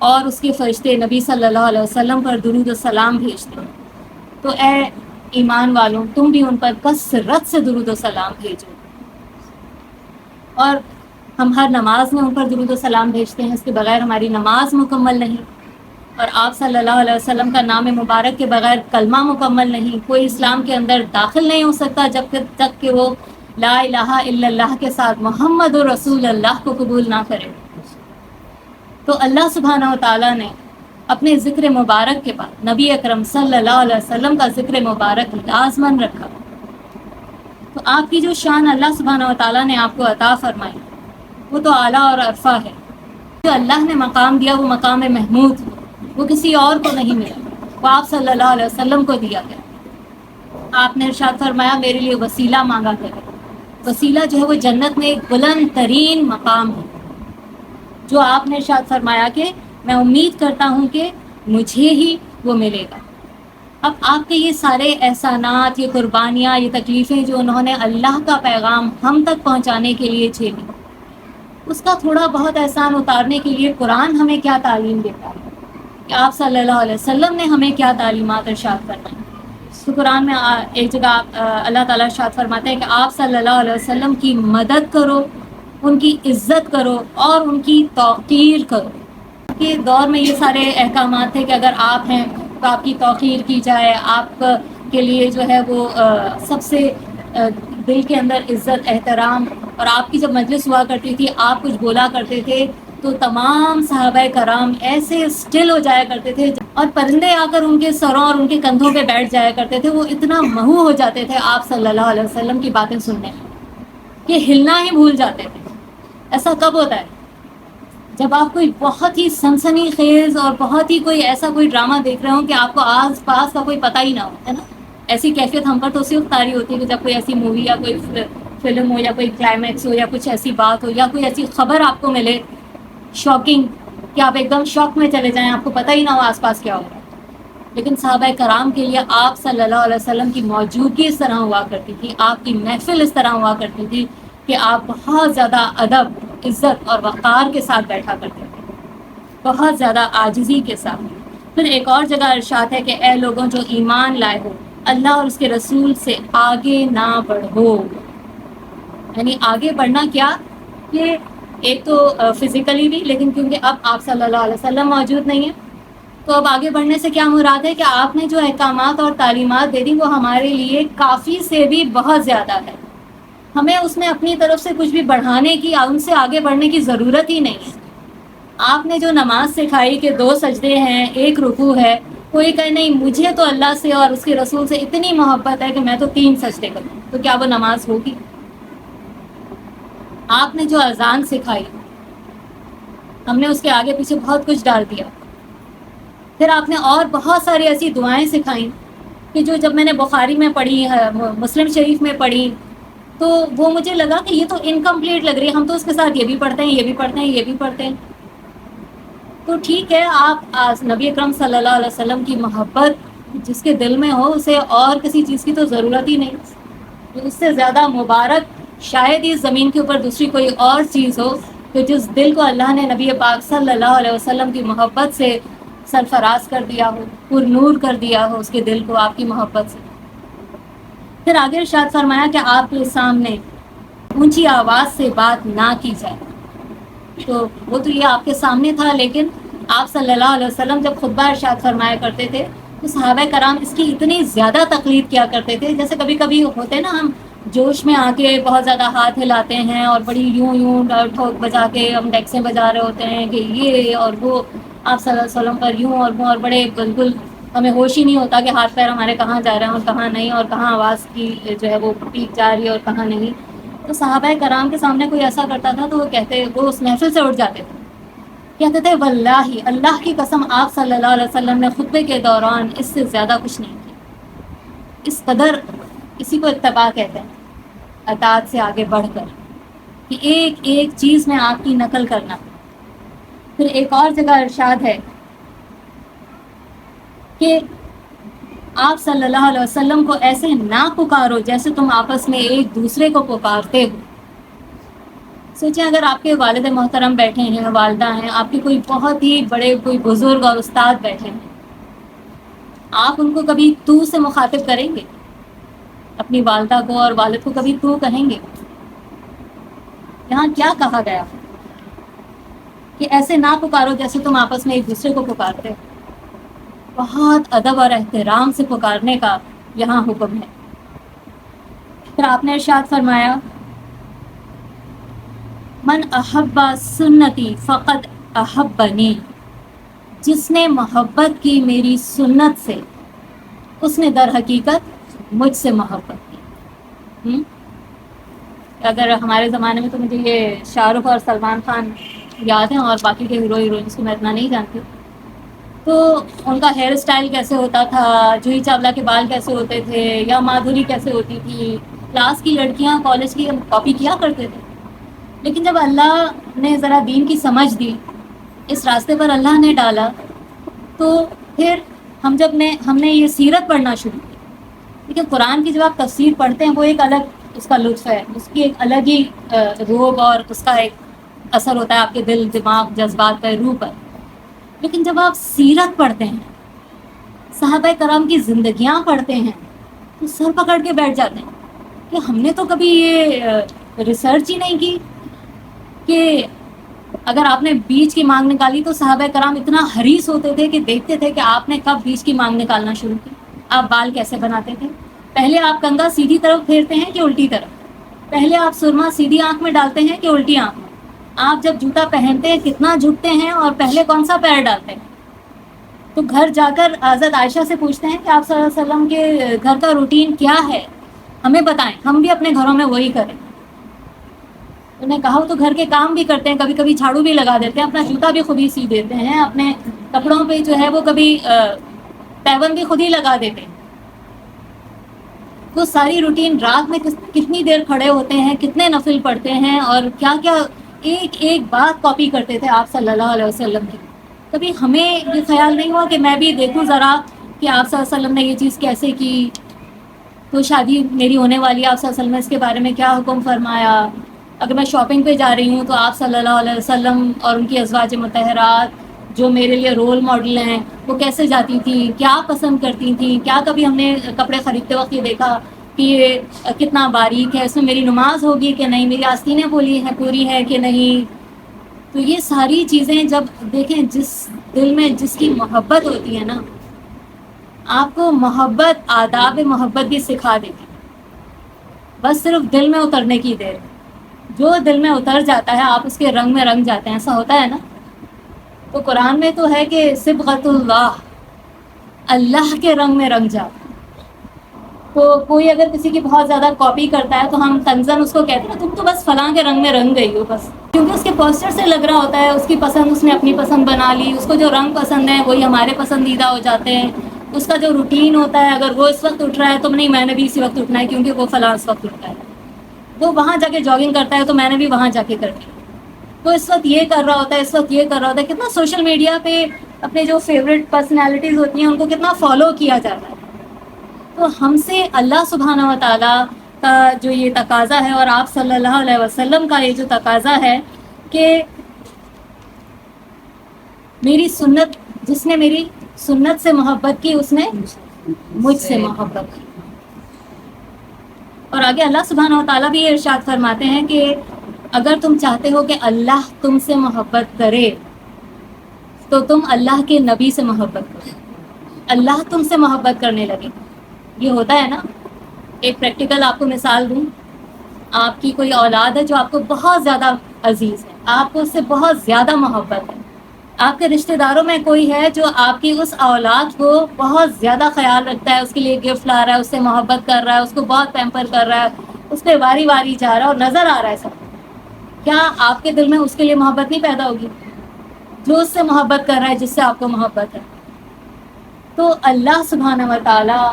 Speaker 1: اور اس کے فرشتے نبی صلی اللہ علیہ وسلم پر درود و سلام بھیجتے ہیں. تو اے ایمان والوں، تم بھی ان پر کثرت سے درود و سلام بھیجو. اور ہم ہر نماز میں ان پر درود و سلام بھیجتے ہیں، اس کے بغیر ہماری نماز مکمل نہیں. اور آپ صلی اللہ علیہ وسلم کا نام مبارک کے بغیر کلمہ مکمل نہیں. کوئی اسلام کے اندر داخل نہیں ہو سکتا جب تک کہ وہ لا الہ الا اللہ کے ساتھ محمد رسول اللہ کو قبول نہ کرے. تو اللہ سبحانہ و تعالیٰ نے اپنے ذکر مبارک کے بعد نبی اکرم صلی اللہ علیہ وسلم کا ذکر مبارک لازماً رکھا. تو آپ کی جو شان اللہ سبحانہ و تعالیٰ نے آپ کو عطا فرمائی وہ تو اعلیٰ اور عرفہ ہے. جو اللہ نے مقام دیا وہ مقام محمود، وہ کسی اور کو نہیں ملا، وہ آپ صلی اللہ علیہ وسلم کو دیا گیا. آپ نے ارشاد فرمایا میرے لیے وسیلہ مانگا کرے. وسیلہ جو ہے وہ جنت میں ایک بلند ترین مقام ہے، جو آپ نے ارشاد فرمایا کہ میں امید کرتا ہوں کہ مجھے ہی وہ ملے گا. اب آپ کے یہ سارے احسانات، یہ قربانیاں، یہ تکلیفیں جو انہوں نے اللہ کا پیغام ہم تک پہنچانے کے لیے جھیلی، اس کا تھوڑا بہت احسان اتارنے کے لیے قرآن ہمیں کیا تعلیم دیتا ہے کہ آپ صلی اللہ علیہ وسلم نے ہمیں کیا تعلیمات ارشاد فرمائی. تو قرآن میں ایک جگہ اللہ تعالیٰ ارشاد فرماتے ہیں کہ آپ صلی اللہ علیہ وسلم کی مدد کرو، ان کی عزت کرو اور ان کی توقیر کرو. کے دور میں یہ سارے احکامات تھے کہ اگر آپ ہیں تو آپ کی توقیر کی جائے، آپ کے لیے جو ہے وہ سب سے دل کے اندر عزت، احترام. اور آپ کی جب مجلس ہوا کرتی تھی، آپ کچھ بولا کرتے تھے تو تمام صحابہ کرام ایسے اسٹل ہو جایا کرتے تھے، اور پرندے آ کر ان کے سروں اور ان کے کندھوں پہ بیٹھ جایا کرتے تھے. وہ اتنا محو ہو جاتے تھے آپ صلی اللہ علیہ وسلم کی باتیں سننے کہ ہلنا ہی بھول جاتے تھے. ایسا کب ہوتا ہے؟ جب آپ کوئی بہت ہی سنسنی خیز اور بہت ہی کوئی ایسا کوئی ڈرامہ دیکھ رہے ہوں کہ آپ کو آس پاس کا کوئی پتہ ہی نہ ہو، ہے نا. ایسی کیفیت ہم پر تو اسی وقت طاری ہوتی ہے کہ جب کوئی ایسی مووی یا کوئی فلم ہو یا کوئی کلائمیکس ہو یا کچھ ایسی بات ہو یا کوئی ایسی خبر آپ کو ملے شاکنگ کہ آپ ایک دم شوق میں چلے جائیں، آپ کو پتہ ہی نہ ہو آس پاس کیا ہو رہا ہے. لیکن صحابہ کرام کے لیے آپ صلی اللہ علیہ وسلم کی موجودگی اس طرح ہوا کرتی تھی، آپ کی محفل اس طرح ہوا کرتی تھی کہ آپ بہت زیادہ ادب، عزت اور وقار کے ساتھ بیٹھا کرتے تھے، بہت زیادہ عاجزی کے ساتھ. پھر ایک اور جگہ ارشاد ہے کہ اے لوگوں جو ایمان لائے ہو، اللہ اور اس کے رسول سے آگے نہ بڑھو. یعنی آگے بڑھنا کیا، کہ ایک تو فزیکلی بھی، لیکن کیونکہ اب آپ صلی اللہ علیہ وسلم موجود نہیں ہیں تو اب آگے بڑھنے سے کیا مراد ہے کہ آپ نے جو احکامات اور تعلیمات دے دی وہ ہمارے لیے کافی سے بھی بہت زیادہ ہے. ہمیں اس میں اپنی طرف سے کچھ بھی بڑھانے کی، ان سے آگے بڑھنے کی ضرورت ہی نہیں ہے. آپ نے جو نماز سکھائی کہ 2 سجدے ہیں، 1 رکوع ہے، کوئی کہے نہیں مجھے تو اللہ سے اور اس کے رسول سے اتنی محبت ہے کہ میں تو 3 سجدے کروں، تو کیا وہ نماز ہوگی؟ آپ نے جو اذان سکھائی، ہم نے اس کے آگے پیچھے بہت کچھ ڈال دیا. پھر آپ نے اور بہت ساری ایسی دعائیں سکھائیں کہ جو جب میں نے بخاری میں پڑھی، مسلم شریف میں پڑھی، تو وہ مجھے لگا کہ یہ تو انکمپلیٹ لگ رہی ہے. ہم تو اس کے ساتھ یہ بھی پڑھتے ہیں، یہ بھی پڑھتے ہیں، یہ بھی پڑھتے ہیں. تو ٹھیک ہے، آپ نبی اکرم صلی اللہ علیہ وسلم کی محبت جس کے دل میں ہو، اسے اور کسی چیز کی تو ضرورت ہی نہیں. اس سے زیادہ مبارک شاید اس زمین کے اوپر دوسری کوئی اور چیز ہو کہ جس دل کو اللہ نے نبی پاک صلی اللہ علیہ وسلم کی محبت سے سرفراز کر دیا ہو، پر نور کر دیا ہو اس کے دل کو آپ کی محبت سے. پھر آگے ارشاد فرمایا کہ آپ کے سامنے اونچی آواز سے بات نہ کی جائے. تو وہ تو یہ آپ کے سامنے تھا، لیکن آپ صلی اللہ علیہ وسلم جب خطبہ ارشاد فرمایا کرتے تھے تو صحابہ کرام اس کی اتنی زیادہ تقلید کیا کرتے تھے. جیسے کبھی کبھی ہوتے نا، ہم جوش میں آ کے بہت زیادہ ہاتھ ہلاتے ہیں اور بڑی یوں یوں ٹھوک بجا کے ہم ڈیکسیں بجا رہے ہوتے ہیں کہ یہ اور وہ آپ صلی اللہ علیہ وسلم پر یوں اور وہ، اور بڑے بالکل ہمیں ہوش ہی نہیں ہوتا کہ ہاتھ پیر ہمارے کہاں جا رہے ہیں اور کہاں نہیں، اور کہاں آواز کی جو ہے وہ پیک جا رہی ہے اور کہاں نہیں. تو صحابہ کرام کے سامنے کوئی ایسا کرتا تھا تو وہ اس محفل سے اٹھ جاتے تھے، کہتے تھے واللہ اللہ کی قسم آپ صلی اللہ علیہ وسلم نے خطبے کے دوران اس سے زیادہ کچھ نہیں کیا. اس قدر اسی کو اتباع کہتے ہیں، اطاعت سے آگے بڑھ کر، کہ ایک ایک چیز میں آپ کی نقل کرنا. پھر ایک اور جگہ ارشاد ہے کہ آپ صلی اللہ علیہ وسلم کو ایسے نہ پکارو جیسے تم آپس میں ایک دوسرے کو پکارتے ہو. سوچیں اگر آپ کے والد محترم بیٹھے ہیں، والدہ ہیں، آپ کے کوئی بہت ہی بڑے کوئی بزرگ اور استاد بیٹھے ہیں، آپ ان کو کبھی تو سے مخاطب کریں گے؟ اپنی والدہ کو اور والد کو کبھی تو کہیں گے؟ یہاں کیا کہا گیا کہ ایسے نہ پکارو جیسے تم آپس میں ایک دوسرے کو پکارتے ہو. بہت ادب اور احترام سے پکارنے کا یہاں حکم ہے. پھر آپ نے ارشاد فرمایا من احب سنتی فقد احبنی، جس نے محبت کی میری سنت سے اس نے در حقیقت مجھ سے محبت کی. اگر ہمارے زمانے میں تو مجھے یہ شاہ رخ اور سلمان خان یاد ہیں، اور باقی کے ہیرو ہیروئنس کو میں اتنا نہیں جانتی. تو ان کا ہیئر اسٹائل کیسے ہوتا تھا، جوہی چاولہ کے بال کیسے ہوتے تھے، یا مادھوری کیسے ہوتی تھی، کلاس کی لڑکیاں کالج کی کاپی کیا کرتے تھے. لیکن جب اللہ نے ذرا دین کی سمجھ دی، اس راستے پر اللہ نے ڈالا، تو پھر ہم نے یہ سیرت پڑھنا شروع کی. لیکن قرآن کی جب آپ تفسیر پڑھتے ہیں وہ ایک الگ اس کا لطف ہے، اس کی ایک الگ ہی روب اور اس کا ایک اثر ہوتا ہے آپ کے دل، دماغ، جذبات پر، روح پر. لیکن جب آپ سیرت پڑھتے ہیں، صحابہ کرام کی زندگیاں پڑھتے ہیں، تو سر پکڑ کے بیٹھ جاتے ہیں کہ ہم نے تو کبھی یہ ریسرچ ہی نہیں کی کہ اگر آپ نے بیج کی مانگ نکالی تو صحابہ کرام اتنا حریص ہوتے تھے کہ دیکھتے تھے کہ آپ نے کب بیج کی مانگ نکالنا شروع کی، آپ بال کیسے بناتے تھے، پہلے آپ کنگھا سیدھی طرف پھیرتے ہیں کہ الٹی طرف، پہلے آپ سرما سیدھی آنکھ میں ڈالتے ہیں کہ الٹی آنکھ میں، آپ جب جوتا پہنتے ہیں کتنا جھکتے ہیں اور پہلے کون سا پیر ڈالتے ہیں. تو گھر جا کر حضرت عائشہ سے پوچھتے ہیں کہ آپ صلی اللہ علیہ وسلم کے گھر کا روٹین کیا ہے، ہمیں بتائیں، ہم بھی اپنے گھروں میں وہی کریں. انہوں نے کہا وہ تو گھر کے کام بھی کرتے ہیں، کبھی کبھی جھاڑو بھی لگا دیتے ہیں، اپنا جوتا بھی خود ہی سی دیتے ہیں، اپنے کپڑوں پہ جو ہے وہ کبھی پیبند بھی خود ہی لگا دیتے ہیں. وہ ساری روٹین رات میں کتنی دیر کھڑے ہوتے ہیں، کتنے نفل پڑھتے ہیں، اور کیا کیا ایک ایک بات کاپی کرتے تھے آپ صلی اللہ علیہ وسلم کی. کبھی ہمیں یہ خیال نہیں ہوا کہ میں بھی دیکھوں ذرا کہ آپ صلی اللہ علیہ وسلم نے یہ چیز کیسے کی. تو شادی میری ہونے والی ہے، آپ صلی اللہ علیہ وسلم نے اس کے بارے میں کیا حکم فرمایا. اگر میں شاپنگ پہ جا رہی ہوں تو آپ صلی اللہ علیہ وسلم اور ان کی ازواج مطہرات جو میرے لیے رول ماڈل ہیں وہ کیسے جاتی تھیں، کیا پسند کرتی تھیں. کیا کبھی ہم نے کپڑے خریدتے وقت یہ دیکھا کہ یہ کتنا باریک ہے، اس میں میری نماز ہوگی کہ نہیں، میری آستینیں پوری ہیں کہ نہیں. تو یہ ساری چیزیں جب دیکھیں، جس دل میں جس کی محبت ہوتی ہے نا، آپ کو محبت، آداب محبت بھی سکھا دیتی، بس صرف دل میں اترنے کی دیر. جو دل میں اتر جاتا ہے آپ اس کے رنگ میں رنگ جاتے ہیں، ایسا ہوتا ہے نا. تو قرآن میں تو ہے کہ صبغۃ اللہ، اللہ کے رنگ میں رنگ جاتا. تو کوئی اگر کسی کی بہت زیادہ کاپی کرتا ہے تو ہم تنزن اس کو کہتے ہیں تم تو بس فلاں کے رنگ میں رنگ گئی ہو بس، کیونکہ اس کے پوسچر سے لگ رہا ہوتا ہے، اس کی پسند اس نے اپنی پسند بنا لی، اس کو جو رنگ پسند ہے وہی ہمارے پسندیدہ ہو جاتے ہیں. اس کا جو روٹین ہوتا ہے، اگر وہ اس وقت اٹھ رہا ہے تو نہیں، میں نے بھی اسی وقت اٹھنا ہے کیونکہ وہ فلاں اس وقت اٹھتا ہے. وہ وہاں جا کے جاگنگ کرتا ہے تو میں نے بھی وہاں جا کے کرنی ہے. تو اس وقت یہ کر رہا ہوتا ہے، اس وقت یہ کر رہا ہوتا ہے. کتنا سوشل میڈیا پہ اپنے جو فیوریٹ پرسنالٹیز ہوتی ہیں ان کو کتنا فالو کیا جاتا ہے. تو ہم سے اللہ سبحانہ و تعالیٰ کا جو یہ تقاضا ہے، اور آپ صلی اللہ علیہ وسلم کا یہ جو تقاضا ہے کہ میری سنت، جس نے میری سنت سے محبت کی اس نے مجھ سے محبت کی. اور آگے اللہ سبحانہ و تعالیٰ بھی یہ ارشاد فرماتے ہیں کہ اگر تم چاہتے ہو کہ اللہ تم سے محبت کرے تو تم اللہ کے نبی سے محبت کرو، اللہ تم سے محبت کرنے لگے. یہ ہوتا ہے نا. ایک پریکٹیکل آپ کو مثال دوں آپ کی کوئی اولاد ہے جو آپ کو بہت زیادہ عزیز ہے، آپ کو اس سے بہت زیادہ محبت ہے، آپ کے رشتہ داروں میں کوئی ہے جو آپ کی اس اولاد کو بہت زیادہ خیال رکھتا ہے، اس کے لیے گفٹ لا رہا ہے، اس سے محبت کر رہا ہے، اس کو بہت پیمپر کر رہا ہے، اس پہ واری واری جا رہا ہے اور نظر آ رہا ہے سب، کیا آپ کے دل میں اس کے لیے محبت نہیں پیدا ہوگی؟ جو اس سے محبت کر رہا ہے، جس سے آپ کو محبت ہے. تو اللہ سبحانہ و تعالیٰ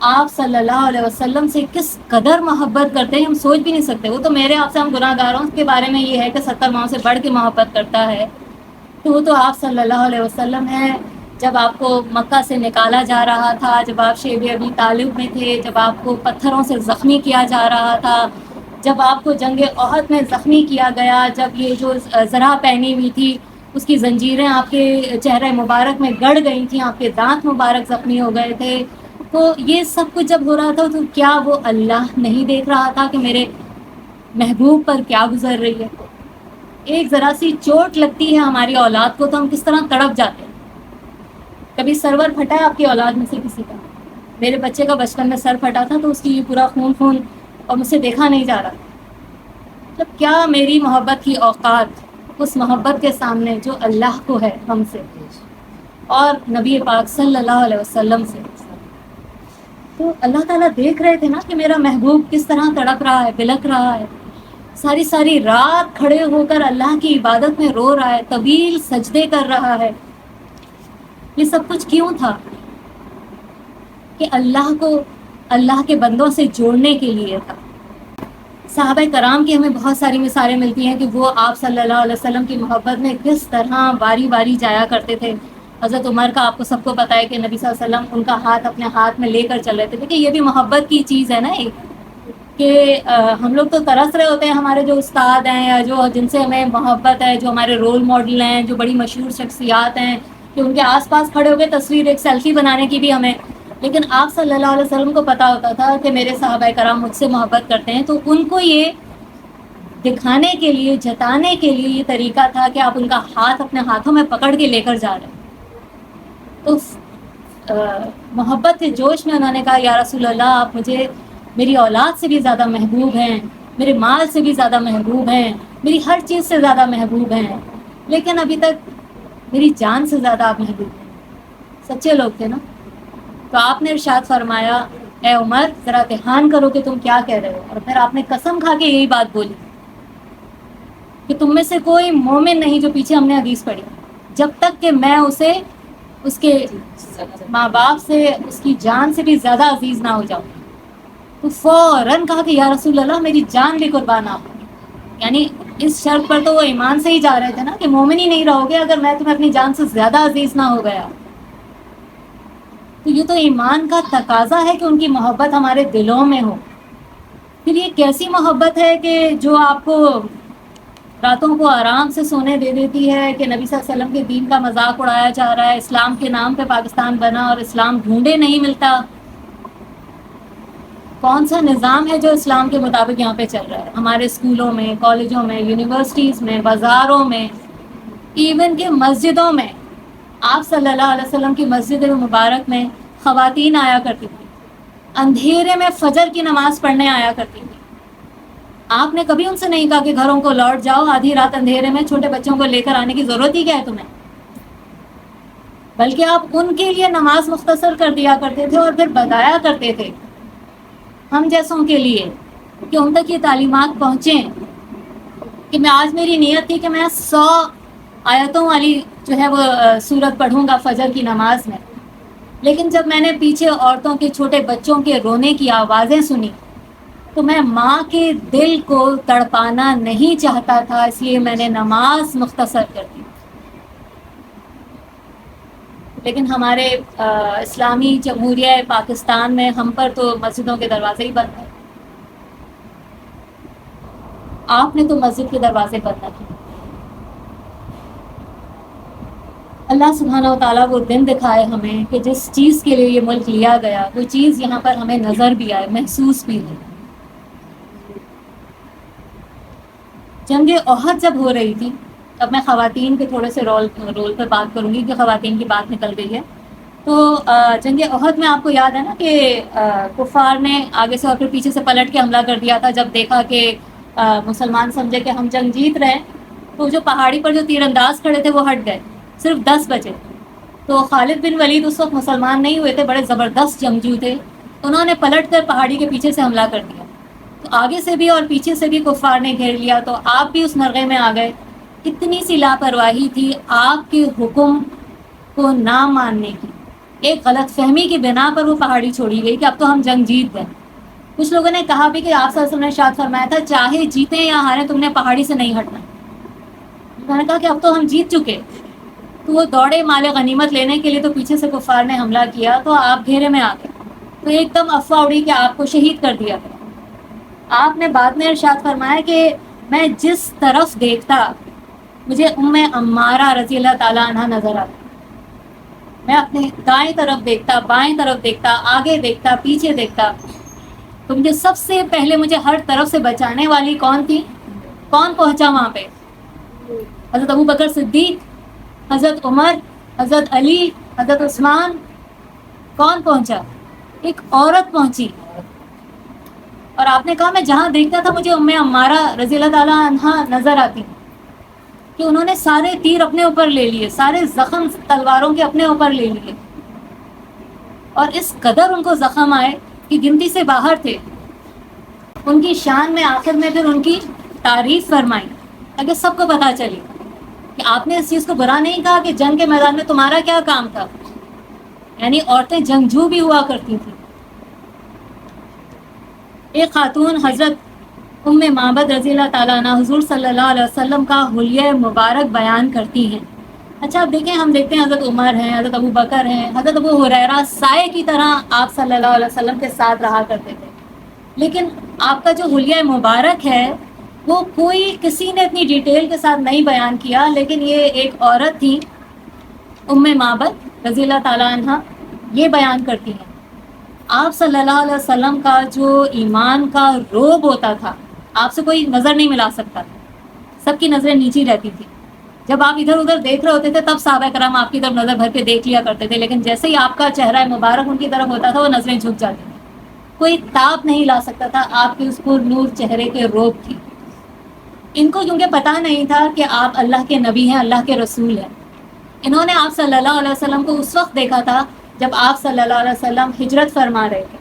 Speaker 1: آپ صلی اللہ علیہ وسلم سے کس قدر محبت کرتے ہیں ہم سوچ بھی نہیں سکتے. وہ تو میرے آپ سے ہم گناہ گاروں کے بارے میں یہ ہے کہ 70 ماؤں سے بڑھ کے محبت کرتا ہے، تو وہ تو آپ صلی اللہ علیہ وسلم ہیں. جب آپ کو مکہ سے نکالا جا رہا تھا، جب آپ شیب ابی طالب میں تھے، جب آپ کو پتھروں سے زخمی کیا جا رہا تھا، جب آپ کو جنگ احد میں زخمی کیا گیا، جب یہ جو زرہ پہنی ہوئی تھی اس کی زنجیریں آپ کے چہرہ مبارک میں گڑ گئی تھیں، آپ کے دانت مبارک زخمی ہو گئے تھے، تو یہ سب کچھ جب ہو رہا تھا تو کیا وہ اللہ نہیں دیکھ رہا تھا کہ میرے محبوب پر کیا گزر رہی ہے؟ ایک ذرا سی چوٹ لگتی ہے ہماری اولاد کو تو ہم کس طرح تڑپ جاتے ہیں. کبھی سرور پھٹا ہے آپ کی اولاد میں سے کسی کا؟ میرے بچے کا بچپن میں سر پھٹا تھا تو اس کی پورا خون خون اور مجھ سے دیکھا نہیں جا رہا. مطلب کیا میری محبت کی اوقات اس محبت کے سامنے جو اللہ کو ہے ہم سے اور نبی پاک صلی اللہ علیہ وسلم سے. تو اللہ تعالیٰ دیکھ رہے تھے نا کہ میرا محبوب کس طرح تڑپ رہا ہے، بلک رہا ہے، ساری ساری رات کھڑے ہو کر اللہ کی عبادت میں رو رہا ہے، طویل سجدے کر رہا ہے. یہ سب کچھ کیوں تھا؟ کہ اللہ کو اللہ کے بندوں سے جوڑنے کے لیے تھا. صحابہ کرام کی ہمیں بہت ساری مثالیں ملتی ہیں کہ وہ آپ صلی اللہ علیہ وسلم کی محبت میں کس طرح باری باری جایا کرتے تھے. حضرت عمر کا آپ کو سب کو پتہ ہے کہ نبی صلی اللہ علیہ وسلم ان کا ہاتھ اپنے ہاتھ میں لے کر چل رہے تھے. دیکھیں یہ بھی محبت کی چیز ہے نا ایک، کہ ہم لوگ تو ترس رہے ہوتے ہیں ہمارے جو استاد ہیں یا جو جن سے ہمیں محبت ہے، جو ہمارے رول ماڈل ہیں، جو بڑی مشہور شخصیات ہیں، کہ ان کے آس پاس کھڑے ہو کے تصویر ایک سیلفی بنانے کی بھی ہمیں. لیکن آپ صلی اللہ علیہ وسلم کو پتا ہوتا تھا کہ میرے صحابہ کرام مجھ سے محبت کرتے ہیں، تو ان کو یہ دکھانے کے لیے، جتانے کے لیے یہ طریقہ تھا کہ آپ ان کا ہاتھ اپنے ہاتھوں میں پکڑ کے لے کر جا رہے ہیں. تو محبت کے جوش میں انہوں نے کہا یا رسول اللہ آپ مجھے میری اولاد سے بھی زیادہ محبوب ہیں، میرے مال سے بھی زیادہ محبوب ہیں، میری ہر چیز سے زیادہ محبوب ہیں، لیکن ابھی تک میری جان سے زیادہ آپ محبوب ہیں. سچے لوگ تھے نا. تو آپ نے ارشاد فرمایا اے عمر ذرا دھیان کرو کہ تم کیا کہہ رہے ہو. اور پھر آپ نے قسم کھا کے یہی بات بولی کہ تم میں سے کوئی مومن نہیں، جو پیچھے ہم نے حدیث پڑھی، جب تک کہ میں اسے اس کے ماں باپ سے، اس کی جان سے بھی زیادہ عزیز نہ ہو جاؤں. تو فوراً کہا کہ یا رسول اللہ میری جان بھی قربان آپ. یعنی اس شرط پر تو وہ ایمان سے ہی جا رہے تھے نا کہ مومن ہی نہیں رہو گے اگر میں تمہیں اپنی جان سے زیادہ عزیز نہ ہو گیا. تو یہ تو ایمان کا تقاضا ہے کہ ان کی محبت ہمارے دلوں میں ہو. پھر یہ کیسی محبت ہے کہ جو آپ کو راتوں کو آرام سے سونے دے دیتی ہے کہ نبی صلی اللہ علیہ وسلم کے دین کا مذاق اڑایا جا رہا ہے، اسلام کے نام پہ پاکستان بنا اور اسلام ڈھونڈے نہیں ملتا. کون سا نظام ہے جو اسلام کے مطابق یہاں پہ چل رہا ہے؟ ہمارے اسکولوں میں، کالجوں میں، یونیورسٹیز میں، بازاروں میں، ایون کہ مسجدوں میں. آپ صلی اللہ علیہ وسلم کی مسجد مبارک میں خواتین آیا کرتی تھی، اندھیرے میں فجر کی نماز پڑھنے آیا کرتی تھی. آپ نے کبھی ان سے نہیں کہا کہ گھروں کو لوٹ جاؤ، آدھی رات اندھیرے میں چھوٹے بچوں کو لے کر آنے کی ضرورت ہی کیا ہے تمہیں؟ بلکہ آپ ان کے لیے نماز مختصر کر دیا کرتے تھے اور پھر بتایا کرتے تھے ہم جیسوں کے لیے کہ ان تک یہ تعلیمات پہنچیں. کہ میں آج میری نیت تھی کہ میں 100 آیتوں والی جو ہے وہ سورت پڑھوں گا فجر کی نماز میں، لیکن جب میں نے پیچھے عورتوں کے، چھوٹے بچوں کے رونے کی آوازیں سنی تو میں ماں کے دل کو تڑپانا نہیں چاہتا تھا، اس لیے میں نے نماز مختصر کر دی. لیکن ہمارے اسلامی جمہوریہ پاکستان میں ہم پر تو مسجدوں کے دروازے ہی بند ہیں. آپ نے تو مسجد کے دروازے بند نہ کیے. اللہ سبحانہ و تعالیٰ وہ دن دکھائے ہمیں کہ جس چیز کے لیے یہ ملک لیا گیا وہ چیز یہاں پر ہمیں نظر بھی آئے، محسوس بھی ہو. جنگ احد جب ہو رہی تھی، اب میں خواتین کے تھوڑے سے رول پہ بات کروں گی کہ خواتین کی بات نکل گئی ہے. تو جنگ احد میں آپ کو یاد ہے نا کہ کفار نے آگے سے اور پھر پیچھے سے پلٹ کے حملہ کر دیا تھا جب دیکھا کہ مسلمان سمجھے کہ ہم جنگ جیت رہے ہیں. تو جو پہاڑی پر جو تیر انداز کھڑے تھے وہ ہٹ گئے, صرف 10 بچے. تو خالد بن ولید اس وقت مسلمان نہیں ہوئے تھے, بڑے زبردست جنگجو تھے. انہوں نے پلٹ کر پہاڑی کے پیچھے سے حملہ کر دیا. تو آگے سے بھی اور پیچھے سے بھی کفار نے گھیر لیا, تو آپ بھی اس نرغے میں آ گئے. اتنی سی لاپرواہی تھی آپ کے حکم کو نہ ماننے کی, ایک غلط فہمی کی بنا پر وہ پہاڑی چھوڑی گئی کہ اب تو ہم جنگ جیت گئے. کچھ لوگوں نے کہا بھی کہ آپ صلی اللہ علیہ وسلم نے ارشاد فرمایا تھا چاہے جیتے یا ہارے تم نے پہاڑی سے نہیں ہٹنا. میں نے کہا کہ اب تو ہم جیت چکے. تو وہ دوڑے مال غنیمت لینے کے لیے, تو پیچھے سے کفار نے حملہ کیا تو آپ گھیرے میں آ گئے. تو ایک دم افواہ اڑی کہ آپ کو شہید کر دیا گیا. آپ نے بعد میں ارشاد فرمایا کہ میں جس طرف دیکھتا مجھے عمارہ رضی اللہ تعالیٰ عنہ نظر آتی. میں اپنے دائیں طرف دیکھتا, بائیں طرف دیکھتا, آگے دیکھتا, پیچھے دیکھتا. تو مجھے سب سے پہلے مجھے ہر طرف سے بچانے والی کون تھی؟ کون پہنچا وہاں پہ؟ حضرت ابو بکر صدیق, حضرت عمر, حضرت علی, حضرت عثمان. کون پہنچا؟ ایک عورت پہنچی. اور آپ نے کہا میں جہاں دیکھتا تھا مجھے عمارہ رضی اللہ تعالیٰ عنہ نظر آتی کہ انہوں نے سارے تیر اپنے اوپر لے لیے, سارے زخم تلواروں کے اپنے اوپر لے لیے, اور اس قدر ان کو زخم آئے کہ گنتی سے باہر تھے. ان کی شان میں آخر میں پھر ان کی تعریف فرمائی تاکہ سب کو پتہ چلے کہ آپ نے اس چیز کو برا نہیں کہا کہ جنگ کے میدان میں تمہارا کیا کام تھا. یعنی عورتیں جنگجو بھی ہوا کرتی تھیں. ایک خاتون حضرت ام معبد رضی اللہ تعالیٰ عنہ حضور صلی اللہ علیہ وسلم کا حلیہ مبارک بیان کرتی ہیں. اچھا اب دیکھیں, ہم دیکھتے ہیں حضرت عمر ہیں, حضرت ابو بکر ہیں, حضرت ابو ہریرہ سائے کی طرح آپ صلی اللہ علیہ وسلم کے ساتھ رہا کرتے تھے. لیکن آپ کا جو حلیہ مبارک ہے وہ کوئی کسی نے اتنی ڈیٹیل کے ساتھ نہیں بیان کیا, لیکن یہ ایک عورت تھی ام معبد رضی اللہ تعالیٰ عنہ, یہ بیان کرتی ہیں آپ صلی اللہ علیہ وسلم کا جو ایمان کا روب ہوتا تھا, آپ سے کوئی نظر نہیں ملا سکتا تھا, سب کی نظریں نیچی رہتی تھی. جب آپ ادھر ادھر دیکھ رہے ہوتے تھے تب صحابہ کرام آپ کی طرف نظر بھر کے دیکھ لیا کرتے تھے, لیکن جیسے ہی آپ کا چہرہ مبارک ان کی طرف ہوتا تھا وہ نظریں جھک جاتی تھیں. کوئی تاب نہیں لا سکتا تھا آپ کے اس پر نور چہرے کے روب کی. ان کو کیونکہ پتہ نہیں تھا کہ آپ اللہ کے نبی ہیں, اللہ کے رسول ہیں. انہوں نے آپ صلی اللہ علیہ وسلم کو اس وقت دیکھا تھا جب آپ صلی اللہ علیہ وسلم ہجرت فرما رہے تھے.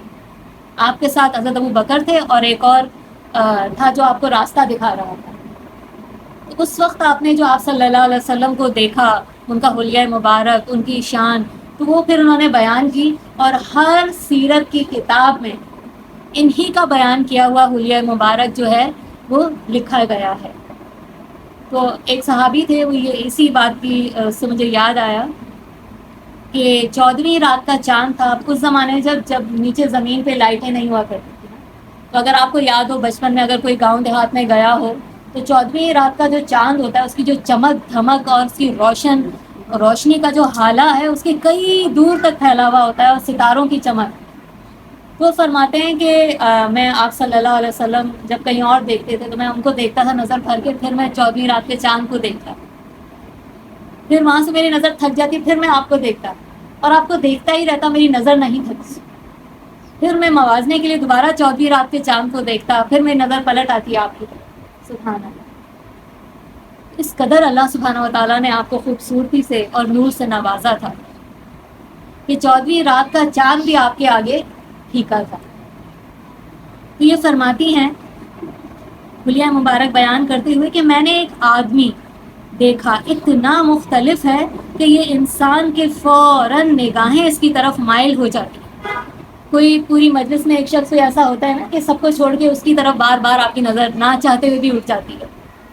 Speaker 1: آپ کے ساتھ حضرت ابو بکر تھے اور ایک اور تھا جو آپ کو راستہ دکھا رہا تھا. اس وقت آپ نے جو آپ صلی اللہ علیہ وسلم کو دیکھا, ان کا حلیہ مبارک, ان کی شان, تو وہ پھر انہوں نے بیان کی, اور ہر سیرت کی کتاب میں انہی کا بیان کیا ہوا حلیہ مبارک جو ہے وہ لکھا گیا ہے. تو ایک صحابی تھے, وہ یہ اسی بات کی سے مجھے یاد آیا کہ 14ویں رات کا چاند تھا. اس زمانے میں جب نیچے زمین پہ لائٹیں نہیں ہوا کرتی تھی, تو اگر آپ کو یاد ہو بچپن میں اگر کوئی گاؤں دیہات میں گیا ہو تو 14ویں رات کا جو چاند ہوتا ہے اس کی جو چمک دھمک اور اس کی روشنی کا جو ہالہ ہے اس کے کئی دور تک پھیلا ہوا ہوتا ہے, اور ستاروں کی چمک. وہ فرماتے ہیں کہ میں آپ صلی اللہ علیہ وسلم جب کہیں اور دیکھتے تھے تو میں ان کو دیکھتا تھا نظر بھر کے, پھر میں 14ویں رات کے چاند کو دیکھتا, پھر وہاں سے میری نظر تھک جاتی, پھر میں آپ کو دیکھتا, اور آپ کو دیکھتا ہی رہتا, میری نظر نہیں تھکتی. پھر میں موازنے کے لیے دوبارہ 14ویں رات کے چاند کو دیکھتا, پھر میری نظر پلٹ آتی آپ کی طرف. سبحان اللہ. اس قدر اللہ سبحانہ و تعالیٰ نے آپ کو خوبصورتی سے اور نور سے نوازا تھا کہ 14ویں رات کا چاند بھی آپ کے آگے پھیکا تھا. تو یہ فرماتی ہیں حلیہ مبارک بیان کرتے ہوئے کہ میں نے ایک آدمی دیکھا اتنا مختلف ہے کہ یہ انسان کے فوراً نگاہیں اس کی طرف مائل ہو جاتی. کوئی پوری مجلس میں ایک شخص ایسا ہوتا ہے نا کہ سب کو چھوڑ کے اس کی طرف بار بار آپ کی نظر نہ چاہتے ہوئے بھی اٹھ جاتی ہے.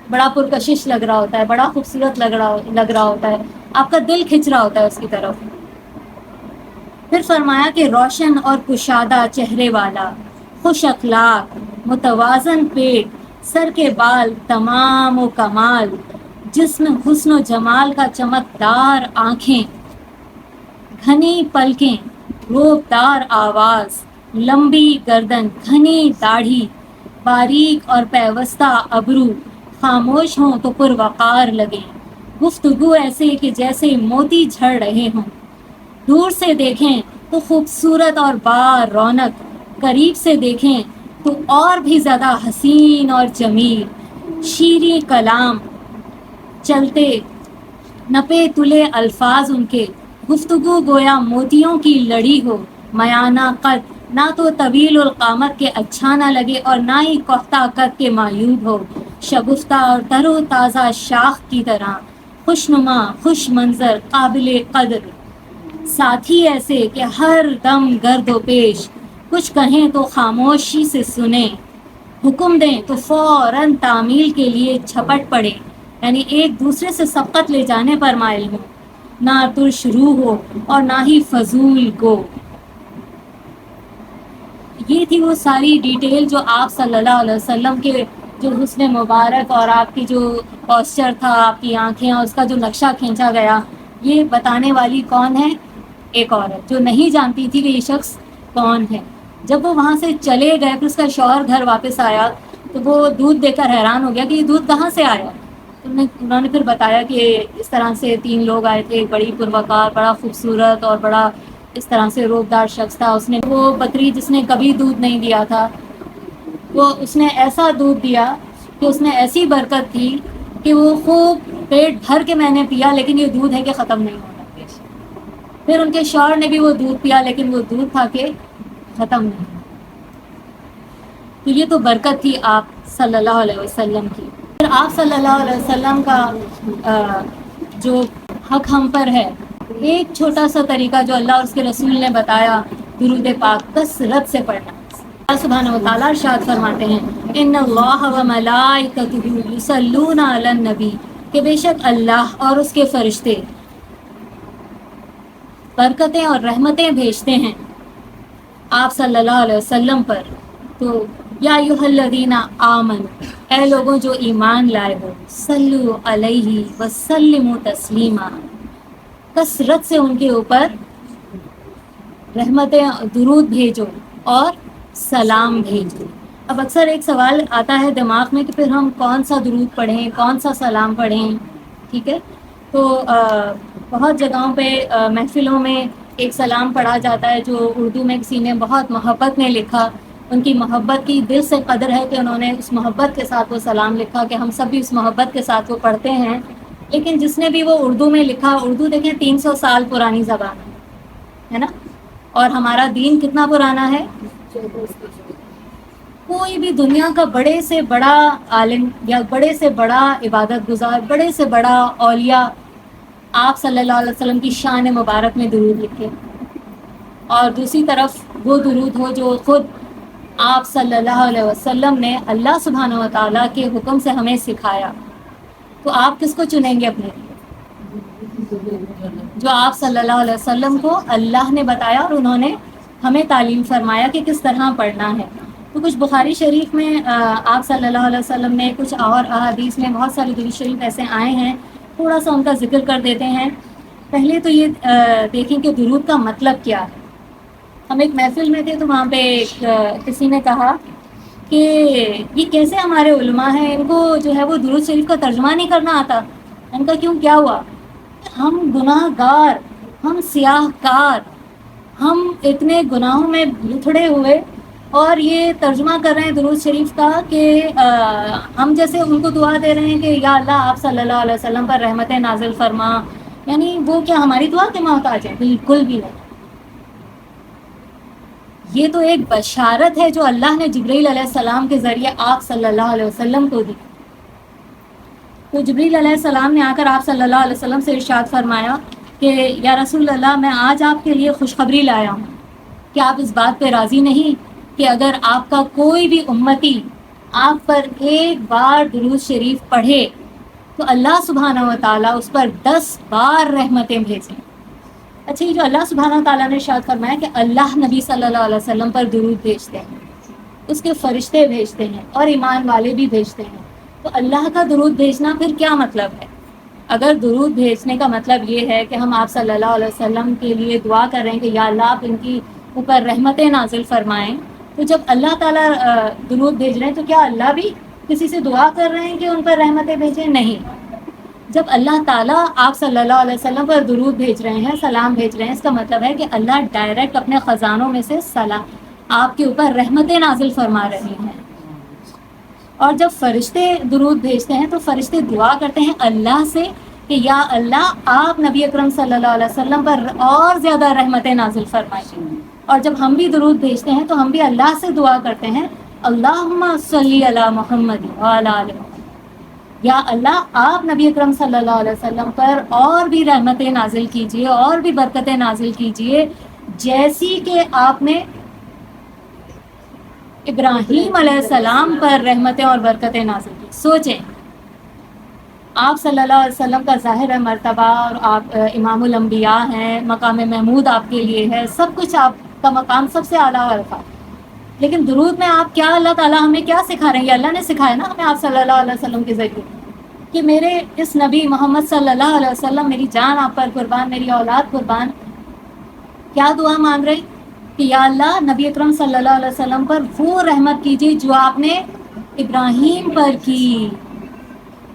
Speaker 1: بڑا پرکشش لگ رہا ہوتا ہے, بڑا خوبصورت لگ رہا ہوتا ہے, آپ کا دل کھنچ رہا ہوتا ہے اس کی طرف. پھر فرمایا کہ روشن اور کشادہ چہرے والا, خوش اخلاق, متوازن پیٹ, سر کے بال تمام و کمال, جسم حسن و جمال کا چمکدار آنکھیں, گھنی پلکیں, روبدار آواز, لمبی گردن, گھنی داڑھی, باریک اور پیوستہ ابرو, خاموش ہوں تو پروقار لگیں, گفتگو ایسے کہ جیسے موتی جھڑ رہے ہوں, دور سے دیکھیں تو خوبصورت اور با رونق، قریب سے دیکھیں تو اور بھی زیادہ حسین اور جمیل، شیریں کلام، چلتے نپے تلے الفاظ ان کے، گفتگو گویا موتیوں کی لڑی ہو، میانہ قد نہ تو طویل القامت کے اچھا نہ لگے اور نہ ہی کوفتہ قد کے معیوب ہو، شگفتہ اور تر و تازہ شاخ کی طرح، خوشنما خوش منظر قابل قدر، ساتھی ایسے کہ ہر دم گرد و پیش، کچھ کہیں تو خاموشی سے سنیں، حکم دیں تو فوراً تعمیل کے لیے جھپٹ پڑے، یعنی ایک دوسرے سے سبقت لے جانے پر مائل ہو، نہ ترش روح ہو اور نہ ہی فضول گو۔ یہ تھی وہ ساری ڈیٹیل جو آپ صلی اللہ علیہ وسلم کے جو حسن مبارک اور آپ کی جو پوسچر تھا، آپ کی آنکھیں اور اس کا جو نقشہ کھینچا گیا، یہ بتانے والی کون ہے؟ ایک عورت جو نہیں جانتی تھی کہ یہ شخص کون ہے۔ جب وہ وہاں سے چلے گئے، پھر اس کا شوہر گھر واپس آیا تو وہ دودھ دے کر حیران ہو گیا کہ یہ دودھ کہاں سے آیا۔ انہوں نے پھر بتایا کہ اس طرح سے 3 لوگ آئے تھے، ایک بڑی پروکار، بڑا خوبصورت اور بڑا اس طرح سے روبدار شخص تھا، اس نے وہ بکری جس نے کبھی دودھ نہیں دیا تھا، وہ اس نے ایسا دودھ دیا کہ اس میں ایسی برکت تھی کہ وہ خوب پیٹ بھر کے میں نے پیا، لیکن یہ دودھ ہے کہ ختم نہیں ہوتا۔ پھر ان کے شوہر نے بھی وہ دودھ پیا، لیکن وہ دودھ تھا کہ ختم نہیں۔ تو یہ تو برکت تھی آپ صلی اللہ علیہ وسلم کی۔ پھر آپ صلی اللہ علیہ وسلم کا جو حق ہم پر ہے، ایک چھوٹا سا طریقہ جو اللہ اور اس کے رسول نے بتایا، درود پاک کثرت سے پڑھنا۔ اللہ سبحانہ و تعالیٰ ارشاد فرماتے ہیں ان اللہ و ملائکتہ یصلون علی النبی، کہ بے شک اللہ اور اس کے فرشتے برکتیں اور رحمتیں بھیجتے ہیں آپ صلی اللہ علیہ وسلم پر۔ تو یا ایھا الذین آمنوا، اے لوگوں جو ایمان لائے ہو، صلو علیہ وسلموا تسلیما، کثرت سے ان کے اوپر رحمتیں درود بھیجو اور سلام بھیجو۔ اب اکثر ایک سوال آتا ہے دماغ میں کہ پھر ہم کون سا درود پڑھیں، کون سا سلام پڑھیں، ٹھیک ہے؟ تو بہت جگہوں پہ محفلوں میں ایک سلام پڑھا جاتا ہے جو اردو میں کسی نے بہت محبت میں لکھا، ان کی محبت کی دل سے قدر ہے کہ انہوں نے اس محبت کے ساتھ وہ سلام لکھا، کہ ہم سب بھی اس محبت کے ساتھ وہ پڑھتے ہیں۔ لیکن جس نے بھی وہ اردو میں لکھا، اردو دیکھیں 300 سال پرانی زبان ہے نا، اور ہمارا دین کتنا پرانا ہے؟ کوئی بھی دنیا کا بڑے سے بڑا عالم یا بڑے سے بڑا عبادت گزار، بڑے سے بڑا اولیاء آپ صلی اللہ علیہ وسلم کی شان مبارک میں درود لکھے، اور دوسری طرف وہ درود ہو جو خود آپ صلی اللہ علیہ وسلم نے اللہ سبحانہ و تعالیٰ کے حکم سے ہمیں سکھایا، تو آپ کس کو چنیں گے اپنے لیے؟ جو آپ صلی اللہ علیہ وسلم کو اللہ نے بتایا اور انہوں نے ہمیں تعلیم فرمایا کہ کس طرح پڑھنا ہے۔ تو کچھ بخاری شریف میں آپ صلی اللہ علیہ وسلم نے، کچھ اور احادیث میں بہت سارے درود شریف ایسے آئے ہیں، تھوڑا سا ان کا ذکر کر دیتے ہیں۔ پہلے تو یہ دیکھیں کہ درود کا مطلب کیا ہے۔ ہم ایک محفل میں تھے تو وہاں پہ کسی نے کہا کہ یہ کیسے ہمارے علماء ہیں، ان کو جو ہے وہ درود شریف کا ترجمہ نہیں کرنا آتا۔ ان کا کیوں، کیا ہوا؟ ہم گناہ گار، ہم سیاہ کار، ہم اتنے گناہوں میں لتھڑے ہوئے، اور یہ ترجمہ کر رہے ہیں درود شریف کا کہ ہم جیسے ان کو دعا دے رہے ہیں کہ یا اللہ آپ صلی اللہ علیہ وسلم پر رحمتیں نازل فرما، یعنی وہ کیا ہماری دعا کے محتاج ہیں؟ بالکل بھی نہیں۔ یہ تو ایک بشارت ہے جو اللہ نے جبرائیل علیہ السلام کے ذریعے آپ صلی اللہ علیہ وسلم کو دی۔ تو جبرائیل علیہ السلام نے آ کر آپ صلی اللہ علیہ وسلم سے ارشاد فرمایا کہ یا رسول اللہ، میں آج آپ کے لیے خوشخبری لایا ہوں کہ آپ اس بات پہ راضی نہیں کہ اگر آپ کا کوئی بھی امتی آپ پر ایک بار درود شریف پڑھے تو اللہ سبحانہ و تعالیٰ اس پر 10 بار رحمتیں بھیجیں۔ اچھا، یہ جو اللہ سبحانہ و تعالیٰ نے ارشاد فرمایا کہ اللہ نبی صلی اللہ علیہ وسلم پر درود بھیجتے ہیں، اس کے فرشتے بھیجتے ہیں اور ایمان والے بھی بھیجتے ہیں، تو اللہ کا درود بھیجنا پھر کیا مطلب ہے؟ اگر درود بھیجنے کا مطلب یہ ہے کہ ہم آپ صلی اللہ علیہ وسلم کے لیے دعا کر رہے ہیں کہ یا اللہ آپ ان کی اوپر رحمتیں نازل فرمائیں، تو جب اللہ تعالیٰ درود بھیج رہے ہیں تو کیا اللہ بھی کسی سے دعا کر رہے ہیں کہ ان پر رحمتیں بھیجیں؟ نہیں، جب اللہ تعالیٰ آپ صلی اللہ علیہ وسلم پر درود بھیج رہے ہیں، سلام بھیج رہے ہیں، اس کا مطلب ہے کہ اللہ ڈائریکٹ اپنے خزانوں میں سے سلام آپ کے اوپر رحمتیں نازل فرما رہے ہیں. اور جب فرشتے درود بھیجتے ہیں تو فرشتے دعا کرتے ہیں اللہ سے کہ یا اللہ آپ نبی اکرم صلی اللہ علیہ وسلم پر اور زیادہ رحمتیں نازل فرمائیں. اور جب ہم بھی درود بھیجتے ہیں تو ہم بھی اللہ سے دعا کرتے ہیں اللہم صلی علی محمد وعلی آل محمد، یا اللہ آپ نبی اکرم صلی اللہ علیہ وسلم پر اور بھی رحمتیں نازل کیجئے اور بھی برکتیں نازل کیجئے جیسی کہ آپ نے ابراہیم علیہ السلام پر رحمتیں اور برکتیں نازل کی. سوچیں آپ صلی اللہ علیہ وسلم کا ظاہر ہے مرتبہ، اور آپ امام الانبیاء ہیں، مقام محمود آپ کے لیے ہے، سب کچھ آپ کا مقام سب سے اعلیٰ رکھا، لیکن درود میں آپ کیا اللہ تعالیٰ ہمیں کیا سکھا رہے ہیں؟ یہ اللہ نے سکھایا نا ہمیں آپ صلی اللہ علیہ وسلم کے ذریعے کہ میرے اس نبی محمد صلی اللہ علیہ وسلم، میری جان آپ پر قربان، میری اولاد قربان، کیا دعا مانگ رہے کہ یا اللہ نبی اکرم صلی اللہ علیہ وسلم پر وہ رحمت کیجیے جو آپ نے ابراہیم پر کی،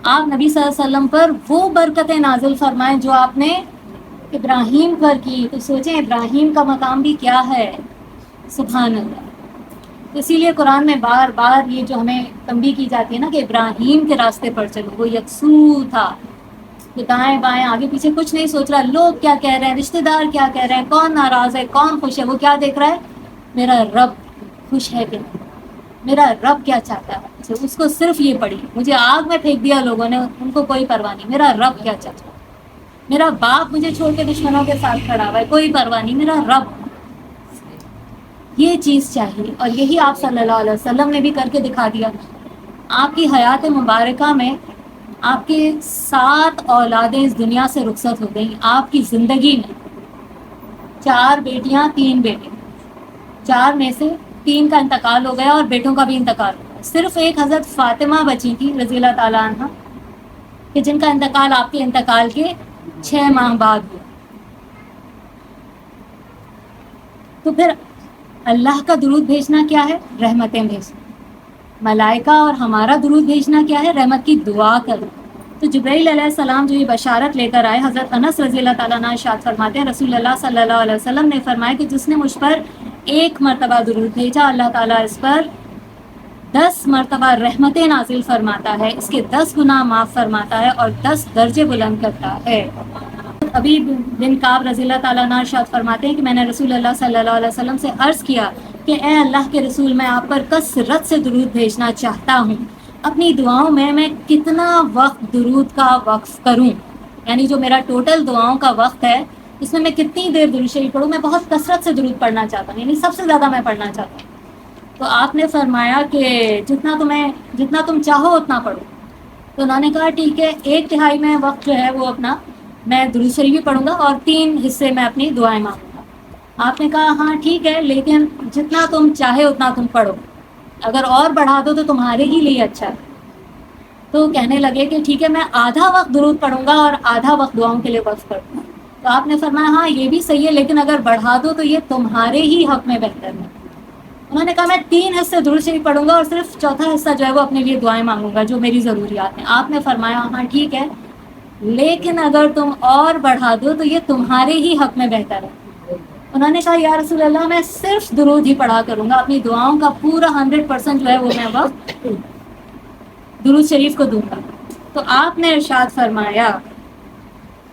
Speaker 1: آپ نبی صلی اللہ علیہ وسلم پر وہ برکتیں نازل فرمائیں جو آپ نے ابراہیم پر کی. تو سوچیں ابراہیم کا مقام بھی کیا ہے، سبحان اللہ. اسی لیے قرآن میں بار بار یہ جو ہمیں تنبیہ کی جاتی ہے نا کہ ابراہیم کے راستے پر چلو، وہ یکسو تھا، کہ دائیں بائیں آگے پیچھے کچھ نہیں سوچ رہا، لوگ کیا کہہ رہے ہیں، رشتہ دار کیا کہہ رہے ہیں، کون ناراض ہے کون خوش ہے، وہ کیا دیکھ رہا ہے، میرا رب خوش ہے کہ نہیں، میرا رب کیا چاہتا ہے. اس کو صرف یہ پڑھی، مجھے آگ میں پھینک دیا لوگوں نے، ان کو کوئی پرواہ نہیں، میرا رب کیا چاہتا ہے. میرا باپ مجھے چھوڑ کے دشمنوں کے ساتھ کھڑا ہوا ہے، کوئی پرواہ نہیں، میرا رب. یہ چیز چاہیے، اور یہی آپ صلی اللہ علیہ وسلم نے بھی کر کے دکھا دیا. آپ کی حیات مبارکہ میں آپ کے 7 اولادیں اس دنیا سے رخصت ہو گئیں. آپ کی زندگی میں 4 بیٹیاں 3 بیٹے، 4 میں سے 3 کا انتقال ہو گیا اور بیٹوں کا بھی انتقال ہو گیا. صرف ایک حضرت فاطمہ بچی تھی رضی اللہ تعالیٰ عنہ، کہ جن کا انتقال آپ کے انتقال کے 6 ماہ بعد ہوا. تو پھر اللہ کا درود بھیجنا کیا ہے؟ رحمتیں بھیجنا. ملائکہ اور ہمارا درود بھیجنا کیا ہے؟ رحمت کی دعا کرنا. تو جبرائیل علیہ السلام جو یہ بشارت لے کر آئے، حضرت انس رضی اللہ تعالیٰ عنہ ارشاد فرماتے ہیں رسول اللہ صلی اللہ علیہ وسلم نے فرمایا کہ جس نے مجھ پر 1 مرتبہ درود بھیجا، اللہ تعالیٰ اس پر 10 مرتبہ رحمتیں نازل فرماتا ہے، اس کے 10 گناہ معاف فرماتا ہے اور 10 درجے بلند کرتا ہے. ابی بن کعب رضی اللہ تعالیٰ عنہ ارشاد فرماتے ہیں کہ میں نے رسول اللہ صلی اللہ علیہ وسلم سے عرض کیا کہ اے اللہ کے رسول، میں آپ پر کثرت سے درود بھیجنا چاہتا ہوں، اپنی دعاؤں میں کتنا وقت درود کا وقف کروں، یعنی جو میرا ٹوٹل دعاؤں کا وقت ہے اس میں کتنی دیر درود شریف پڑھوں. میں بہت کثرت سے درود پڑھنا چاہتا ہوں، یعنی سب سے زیادہ میں پڑھنا چاہتا ہوں. تو آپ نے فرمایا کہ جتنا تم چاہو اتنا پڑھو. تو انہوں نے کہا ٹھیک ہے، 1/3 میں وقت جو ہے وہ اپنا میں درود شریف بھی پڑھوں گا اور 3 حصے میں اپنی دعائیں مانگوں گا. آپ نے کہا ہاں ٹھیک ہے، لیکن جتنا تم چاہے اتنا تم پڑھو، اگر اور بڑھا دو تو تمہارے ہی لیے اچھا ہے. تو کہنے لگے کہ ٹھیک ہے، میں آدھا وقت درود پڑھوں گا اور آدھا وقت دعاؤں کے لیے وقف کروں گا. تو آپ نے فرمایا ہاں یہ بھی صحیح ہے، لیکن اگر بڑھا دو تو یہ تمہارے ہی حق میں بہتر ہے. انہوں نے کہا میں 3 حصے درود شریف پڑھوں گا اور صرف 4تھا حصہ جو ہے وہ اپنے لیے دعائیں مانگوں گا جو میری ضروریات ہیں. آپ نے فرمایا ہاں ٹھیک ہے، لیکن اگر تم اور بڑھا دو تو یہ تمہارے ہی حق میں بہتر ہے. انہوں نے کہا یا رسول اللہ میں صرف درود ہی پڑھا کروں گا، اپنی دعاؤں کا پورا 100% جو ہے وہ میں وقت درود شریف کو دوں گا. تو آپ نے ارشاد فرمایا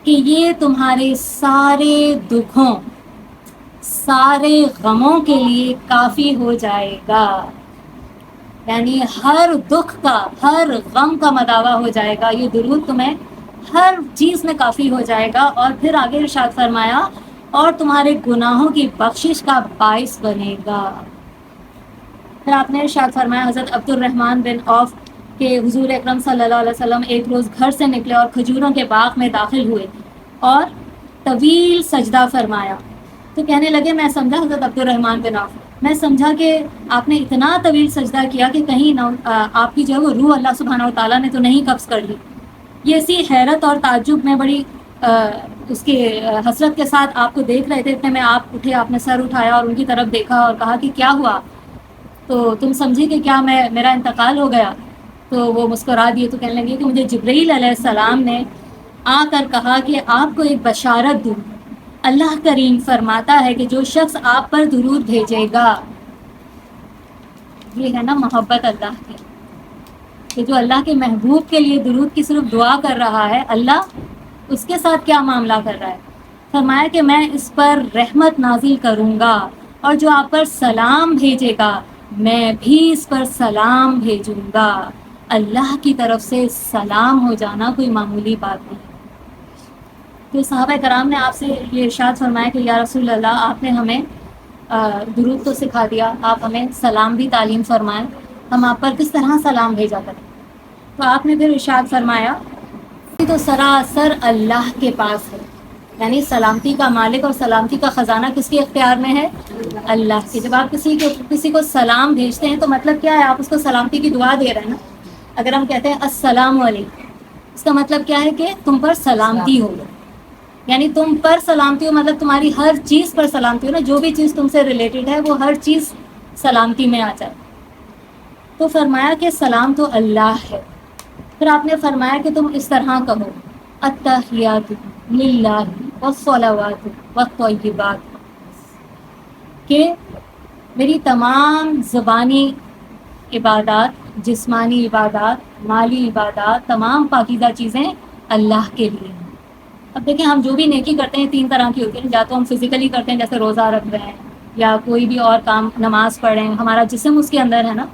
Speaker 1: کہ یہ تمہارے سارے دکھوں، سارے غموں کے لیے کافی ہو جائے گا، یعنی ہر دکھ کا، ہر غم کا مداوع ہو جائے گا. یہ درود تمہیں ہر چیز میں کافی ہو جائے گا. اور پھر آگے ارشاد فرمایا اور تمہارے گناہوں کی بخشش کا باعث بنے گا. پھر آپ نے ارشاد فرمایا حضرت عبد الرحمن بن عوف کہ حضور اکرم صلی اللہ علیہ وسلم ایک روز گھر سے نکلے اور کھجوروں کے باغ میں داخل ہوئے اور طویل سجدہ فرمایا. تو کہنے لگے میں سمجھا حضرت عبد الرحمن بن عوف، میں سمجھا کہ آپ نے اتنا طویل سجدہ کیا کہ کہیں آپ کی جو ہے وہ روح اللہ سبحانہ و تعالیٰ نے تو نہیں قبض کر لی. یہ اسی حیرت اور تعجب میں بڑی اس کی حسرت کے ساتھ آپ کو دیکھ رہے تھے. اتنے میں آپ اٹھے، آپ نے سر اٹھایا اور ان کی طرف دیکھا اور کہا کہ کیا ہوا، تو تم سمجھی کہ کیا میرا انتقال ہو گیا؟ تو وہ مسکرا دیے. تو کہنے لگے کہ مجھے جبرائیل علیہ السلام نے آ کر کہا کہ آپ کو ایک بشارت دوں، اللہ کریم فرماتا ہے کہ جو شخص آپ پر درود بھیجے گا، یہ ہے نا محبت اللہ کی، کہ جو اللہ کے محبوب کے لیے درود کی صرف دعا کر رہا ہے، اللہ اس کے ساتھ کیا معاملہ کر رہا ہے؟ فرمایا کہ میں اس پر رحمت نازل کروں گا، اور جو آپ پر سلام بھیجے گا میں بھی اس پر سلام بھیجوں گا۔ اللہ کی طرف سے سلام ہو جانا کوئی معمولی بات نہیں۔ تو صحابہ کرام نے آپ سے یہ ارشاد فرمایا کہ یا رسول اللہ، آپ نے ہمیں درود تو سکھا دیا، آپ ہمیں سلام بھی تعلیم فرمائیں، ہم آپ پر کس طرح سلام بھیجا کریں؟ تو آپ نے پھر ارشاد فرمایا تو سراسر اللہ کے پاس ہے، یعنی سلامتی کا مالک اور سلامتی کا خزانہ کس کے اختیار میں ہے؟ اللہ کے۔ جب آپ کسی کو سلام بھیجتے ہیں تو مطلب کیا ہے؟ آپ اس کو سلامتی کی دعا دے رہے ہیں نا۔ اگر ہم کہتے ہیں السلام علیکم، اس کا مطلب کیا ہے کہ تم پر سلامتی ہو، یعنی تم پر سلامتی ہو مطلب تمہاری ہر چیز پر سلامتی ہو نا، جو بھی چیز تم سے ریلیٹڈ ہے وہ ہر چیز سلامتی میں آ جائے۔ تو فرمایا کہ سلام تو اللہ ہے۔ پھر آپ نے فرمایا کہ تم اس طرح کہو التحیات للہ والصلوات والطیبات، کہ میری تمام زبانی عبادات، جسمانی عبادات، مالی عبادات، تمام پاکیزہ چیزیں اللہ کے لیے ہیں۔ اب دیکھیں ہم جو بھی نیکی کرتے ہیں تین طرح کی ہوتی ہیں، یا تو ہم فزیکلی کرتے ہیں جیسے روزہ رکھ رہے ہیں یا کوئی بھی اور کام، نماز پڑھ رہے ہیں، ہمارا جسم اس کے اندر ہے نا۔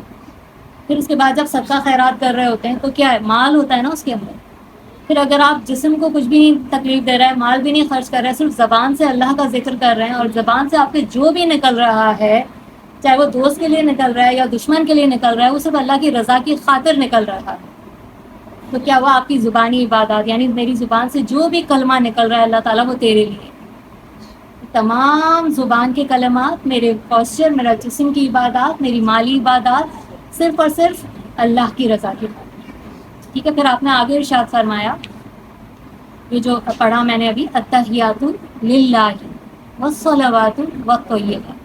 Speaker 1: پھر اس کے بعد جب صدقہ خیرات کر رہے ہوتے ہیں تو کیا ہے؟ مال ہوتا ہے نا اس کے اندر۔ پھر اگر آپ جسم کو کچھ بھی نہیں تکلیف دے رہے ہیں، مال بھی نہیں خرچ کر رہے ہیں، صرف زبان سے اللہ کا ذکر کر رہے ہیں، اور زبان سے آپ کے جو بھی نکل رہا ہے، چاہے وہ دوست کے لیے نکل رہا ہے یا دشمن کے لیے نکل رہا ہے، وہ صرف اللہ کی رضا کی خاطر نکل رہا ہے، تو کیا وہ آپ کی زبانی عبادات، یعنی میری زبان سے جو بھی کلمہ نکل رہا ہے اللہ تعالیٰ وہ تیرے لیے۔ تمام زبان کے کلمات، میرے پوسچر، میرا جسم کی عبادات، میری مالی عبادات صرف اور صرف اللہ کی رضا کی خاطر۔ ٹھیک ہے، پھر آپ نے آگے ارشاد فرمایا، یہ جو پڑھا میں نے ابھی، التحیات للہ والصلوات والطیبات،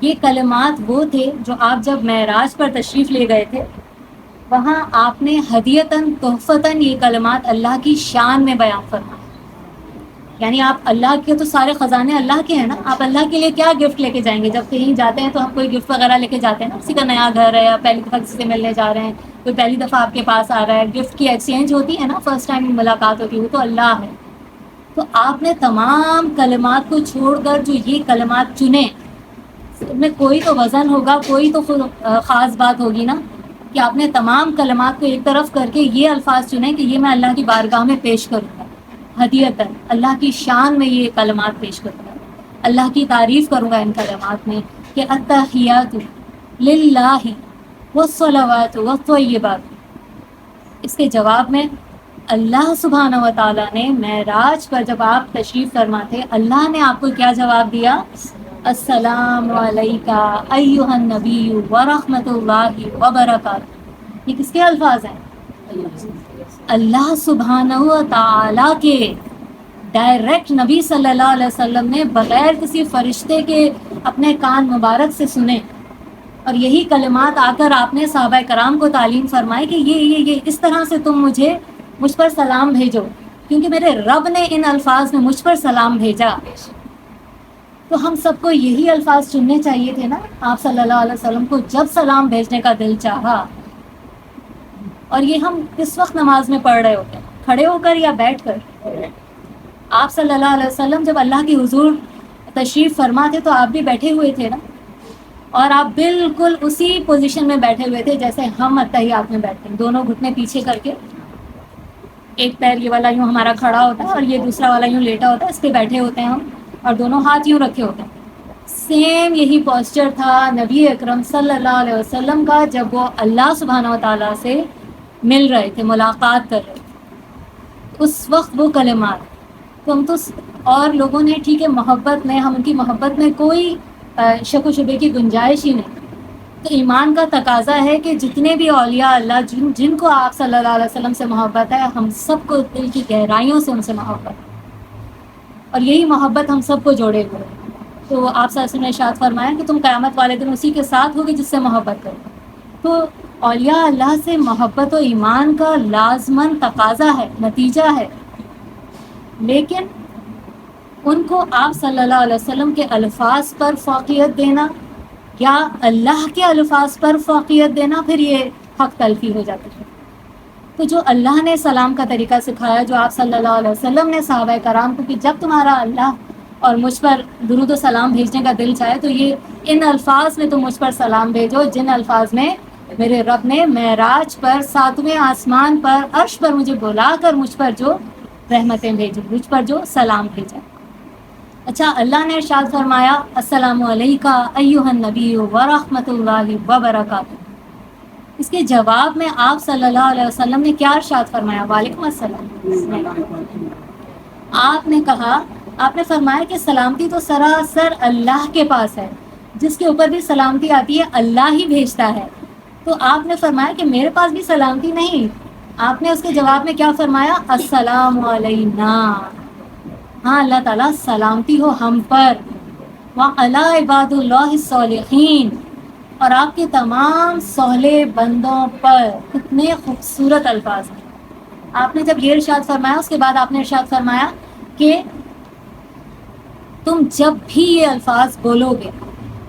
Speaker 1: یہ کلمات وہ تھے جو آپ جب معراج پر تشریف لے گئے تھے، وہاں آپ نے ہدیتاً تحفتاً یہ کلمات اللہ کی شان میں بیان فرمائے۔ یعنی آپ اللہ کے تو سارے خزانے اللہ کے ہیں نا، آپ اللہ کے لیے کیا گفٹ لے کے جائیں گے؟ جب کہیں جاتے ہیں تو ہم کوئی گفٹ وغیرہ لے کے جاتے ہیں نا، کسی کا نیا گھر ہے یا پہلی دفعہ کسی سے ملنے جا رہے ہیں، کوئی پہلی دفعہ آپ کے پاس آ رہا ہے، گفٹ کی ایکسچینج ہوتی ہے نا، فرسٹ ٹائم ملاقات ہوتی ہے، وہ تو اللہ ہے۔ تو آپ نے تمام کلمات کو چھوڑ کر جو یہ کلمات چنے، ان میں کوئی تو وزن ہوگا، کوئی تو خاص بات ہوگی نا، کہ آپ نے تمام کلمات کو ایک طرف کر کے یہ الفاظ چنے کہ یہ میں اللہ کی بارگاہ میں پیش کروں گا، ہدیتاً اللہ کی شان میں یہ کلمات پیش کروں گا، اللہ کی تعریف کروں گا ان کلمات میں، کہ التحیات للہ والصلوات والطیبات۔ اس کے جواب میں اللہ سبحانہ و تعالیٰ نے معراج پر جب آپ تشریف فرما تھے، اللہ نے آپ کو کیا جواب دیا؟ السلام علیکہ ایھا النبی ورحمۃ اللہ وبرکاتہ۔ یہ کس کے الفاظ ہیں؟ اللہ سبحانہ و تعالیٰ کے، ڈائریکٹ نبی صلی اللہ علیہ وسلم نے بغیر کسی فرشتے کے اپنے کان مبارک سے سنے، اور یہی کلمات آ کر آپ نے صحابہ کرام کو تعلیم فرمائی کہ یہ اس طرح سے تم مجھ پر سلام بھیجو، کیونکہ میرے رب نے ان الفاظ میں مجھ پر سلام بھیجا۔ تو ہم سب کو یہی الفاظ چننے چاہیے تھے نا، آپ صلی اللہ علیہ وسلم کو جب سلام بھیجنے کا دل چاہا۔ اور یہ ہم کس وقت نماز میں پڑھ رہے ہوتے ہیں؟ کھڑے ہو کر یا بیٹھ کر؟ آپ صلی اللہ علیہ وسلم جب اللہ کی حضور تشریف فرما تھے تو آپ بھی بیٹھے ہوئے تھے نا، اور آپ بالکل اسی پوزیشن میں بیٹھے ہوئے تھے جیسے ہم اتحیات میں بیٹھتے ہیں، دونوں گھٹنے پیچھے کر کے، ایک پیر یہ والا یوں ہمارا کھڑا ہوتا ہے اور یہ دوسرا والا یوں لیٹا ہوتا ہے، اس پہ بیٹھے ہوتے ہیں ہم، اور دونوں ہاتھ یوں رکھے ہوتے ہیں۔ سیم یہی پوسچر تھا نبی اکرم صلی اللہ علیہ وسلم کا جب وہ اللہ سبحانہ و تعالیٰ سے مل رہے تھے، ملاقات کر رہے تھے، اس وقت وہ کلمات۔ تو ہم تو اور لوگوں نے ٹھیک ہے محبت میں، ہم ان کی محبت میں کوئی شک و شبے کی گنجائش ہی نہیں۔ تو ایمان کا تقاضا ہے کہ جتنے بھی اولیاء اللہ جن کو آپ صلی اللہ علیہ وسلم سے محبت ہے، ہم سب کو دل کی گہرائیوں سے ان سے محبت ہے، اور یہی محبت ہم سب کو جوڑے ہوئے ہے۔ تو آپ صلی اللہ علیہ وسلم نے ارشاد فرمایا کہ تم قیامت والے دن اسی کے ساتھ ہوگے جس سے محبت کرو۔ تو اولیاء اللہ سے محبت و ایمان کا لازماً تقاضا ہے، نتیجہ ہے، لیکن ان کو آپ صلی اللہ علیہ وسلم کے الفاظ پر فوقیت دینا یا اللہ کے الفاظ پر فوقیت دینا، پھر یہ حق تلفی ہو جاتی ہے۔ تو جو اللہ نے سلام کا طریقہ سکھایا، جو آپ صلی اللہ علیہ وسلم نے صحابہ کرام کو، کہ جب تمہارا اللہ اور مجھ پر درود و سلام بھیجنے کا دل چاہے تو یہ ان الفاظ میں تم مجھ پر سلام بھیجو، جن الفاظ میں میرے رب نے معراج پر 7ویں آسمان پر عرش پر مجھے بلا کر مجھ پر جو رحمتیں بھیجی، مجھ پر جو سلام بھیجا۔ اچھا، اللہ نے ارشاد فرمایا السلام علیکہ ایھا النبی ورحمۃ اللہ وبرکاتہ۔ اس کے جواب میں آپ صلی اللہ علیہ وسلم نے کیا ارشاد فرمایا؟ وعلیکم السلام۔ آپ نے کہا، آپ نے فرمایا کہ سلامتی تو سراسر اللہ کے پاس ہے، جس کے اوپر بھی سلامتی آتی ہے اللہ ہی بھیجتا ہے۔ تو آپ نے فرمایا کہ میرے پاس بھی سلامتی نہیں۔ آپ نے اس کے جواب میں کیا فرمایا؟ السلام علینا، ہاں اللہ تعالیٰ سلامتی ہو ہم پر، وعلی عباد اللہ الصالحین، اور آپ کے تمام صالح بندوں پر۔ کتنے خوبصورت الفاظ ہیں۔ آپ نے جب یہ ارشاد فرمایا، اس کے بعد آپ نے ارشاد فرمایا کہ تم جب بھی یہ الفاظ بولو گے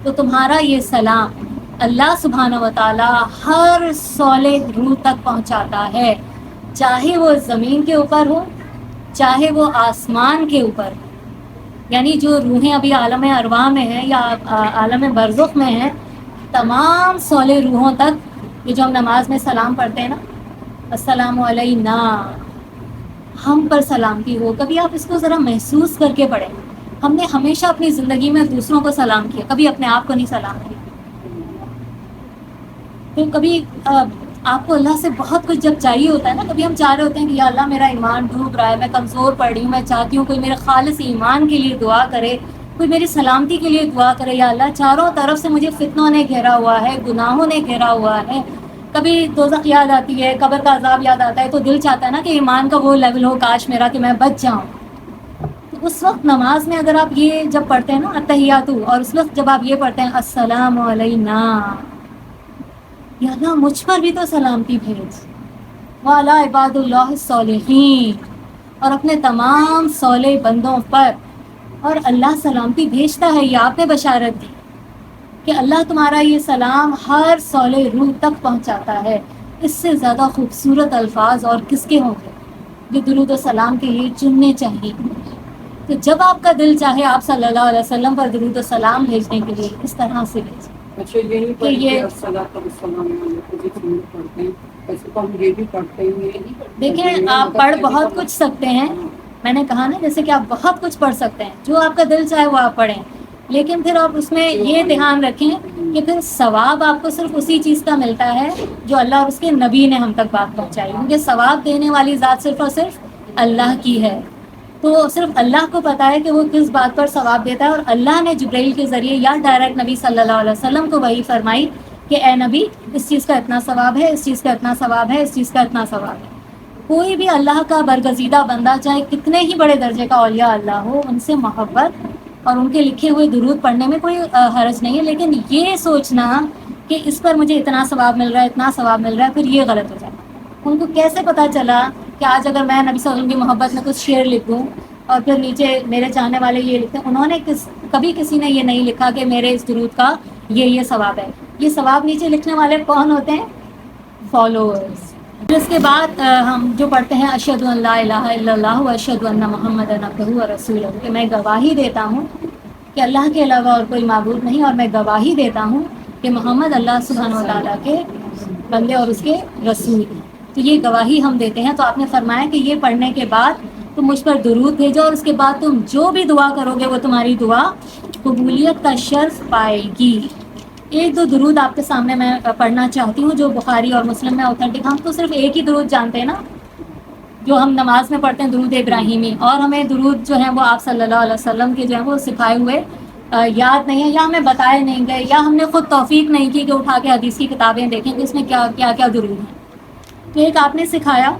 Speaker 1: تو تمہارا یہ سلام اللہ سبحانہ و تعالیٰ ہر صالح روح تک پہنچاتا ہے، چاہے وہ زمین کے اوپر ہو، چاہے وہ آسمان کے اوپر۔ یعنی جو روحیں ابھی عالم ارواح میں ہیں یا عالم برزخ میں ہیں، تمام صالح روحوں تک یہ جو ہم نماز میں سلام پڑھتے ہیں نا، السلام علینا، ہم پر سلامتی ہو۔ کبھی آپ اس کو ذرا محسوس کر کے پڑھیں۔ ہم نے ہمیشہ اپنی زندگی میں دوسروں کو سلام کیا، کبھی اپنے آپ کو نہیں سلام کیا۔ تو کبھی آپ کو اللہ سے بہت کچھ جب چاہیے ہوتا ہے نا، کبھی ہم چاہ رہے ہوتے ہیں کہ یا اللہ میرا ایمان ڈوب رہا ہے، میں کمزور پڑ رہی ہوں، میں چاہتی ہوں کوئی میرے خالص ایمان کے لیے دعا کرے، کوئی میری سلامتی کے لیے دعا کرے۔ یا اللہ چاروں طرف سے مجھے فتنوں نے گھیرا ہوا ہے، گناہوں نے گھیرا ہوا ہے، کبھی دوزخ یاد آتی ہے، قبر کا عذاب یاد آتا ہے، تو دل چاہتا ہے نا کہ ایمان کا وہ لیول ہو کاش میرا کہ میں بچ جاؤں۔ تو اس وقت نماز میں اگر آپ یہ جب پڑھتے ہیں نا التحیات، اور اس وقت جب آپ یہ پڑھتے ہیں السلام علینا، یا اللہ مجھ پر بھی تو سلامتی بھیج، وعلی عباد اللہ الصالحین، اور اپنے تمام صالح بندوں پر۔ اور اللہ سلامتی بھیجتا ہے، یہ آپ نے بشارت دی کہ اللہ تمہارا یہ سلام ہر صالح روح تک پہنچاتا ہے۔ اس سے زیادہ خوبصورت الفاظ اور کس کے ہوں گے جو درود و سلام کے لیے چننے چاہیے۔ تو جب آپ کا دل چاہے آپ صلی اللہ علیہ وسلم پر درود و سلام بھیجنے کے لیے اس طرح سے بھیجیں۔
Speaker 2: اچھا، یہ نہیں پڑھتے ہیں الصلاۃ والسلام علیکم، جتنے پڑھتے ہیں ایسے تو ہم یہ بھی پڑھتے ہیں۔
Speaker 1: دیکھیں آپ پڑھ بہت کچھ سکتے ہیں، میں نے کہا نا جیسے کہ آپ بہت کچھ پڑھ سکتے ہیں، جو آپ کا دل چاہے وہ آپ پڑھیں، لیکن پھر آپ اس میں یہ دھیان رکھیں کہ پھر ثواب آپ کو صرف اسی چیز کا ملتا ہے جو اللہ اور اس کے نبی نے ہم تک بات پہنچائی، کیونکہ ثواب دینے والی ذات صرف اور صرف اللہ کی ہے۔ تو صرف اللہ کو پتا ہے کہ وہ کس بات پر ثواب دیتا ہے، اور اللہ نے جبرائیل کے ذریعے یا ڈائریکٹ نبی صلی اللہ علیہ وسلم کو وحی فرمائی کہ اے نبی اس چیز کا اتنا ثواب ہے، اس چیز کا اتنا ثواب ہے، اس چیز کا اتنا ثواب ہے۔ کوئی بھی اللہ کا برگزیدہ بندہ چاہے کتنے ہی بڑے درجے کا اولیاء اللہ ہو، ان سے محبت اور ان کے لکھے ہوئے درود پڑھنے میں کوئی حرج نہیں ہے، لیکن یہ سوچنا کہ اس پر مجھے اتنا ثواب مل رہا ہے، اتنا ثواب مل رہا ہے، پھر یہ غلط ہو جاتا ہے۔ ان کو کیسے پتہ چلا کہ آج اگر میں نبی صلی اللہ علیہ وسلم کی محبت میں کچھ شعر لکھوں اور پھر نیچے میرے چاہنے والے یہ لکھتے ہیں، انہوں نے کبھی کسی نے یہ نہیں لکھا کہ میرے اس درود کا یہ ثواب ہے۔ یہ ثواب نیچے لکھنے والے کون ہوتے ہیں؟ فالوورز۔ پھر اس کے بعد ہم جو پڑھتے ہیں اشہد ان لا الہ الا اللہ و اشہد ان محمد عبدہ و رسولہ، کہ میں گواہی دیتا ہوں کہ اللہ کے علاوہ اور کوئی معبود نہیں، اور میں گواہی دیتا ہوں کہ محمد اللہ سبحانہ و تعالیٰ کے بندے اور اس کے رسول ہیں۔ تو یہ گواہی ہم دیتے ہیں۔ تو آپ نے فرمایا کہ یہ پڑھنے کے بعد تم مجھ پر درود بھیجو، اور اس کے بعد تم جو بھی دعا کرو گے وہ تمہاری دعا قبولیت کا شرف پائے گی۔ ایک دو درود آپ کے سامنے میں پڑھنا چاہتی ہوں جو بخاری اور مسلم میں اوتھینٹک۔ ہم تو صرف ایک ہی درود جانتے ہیں نا جو ہم نماز میں پڑھتے ہیں، درود ابراہیمی، اور ہمیں درود جو ہیں وہ آپ صلی اللہ علیہ وسلم کے جو ہیں وہ سکھائے ہوئے یاد نہیں ہے، یا ہمیں بتائے نہیں گئے، یا ہم نے خود توفیق نہیں کی کہ اٹھا کے حدیث کی کتابیں دیکھیں کہ اس میں کیا کیا کیا درود ہیں۔ تو ایک آپ نے سکھایا،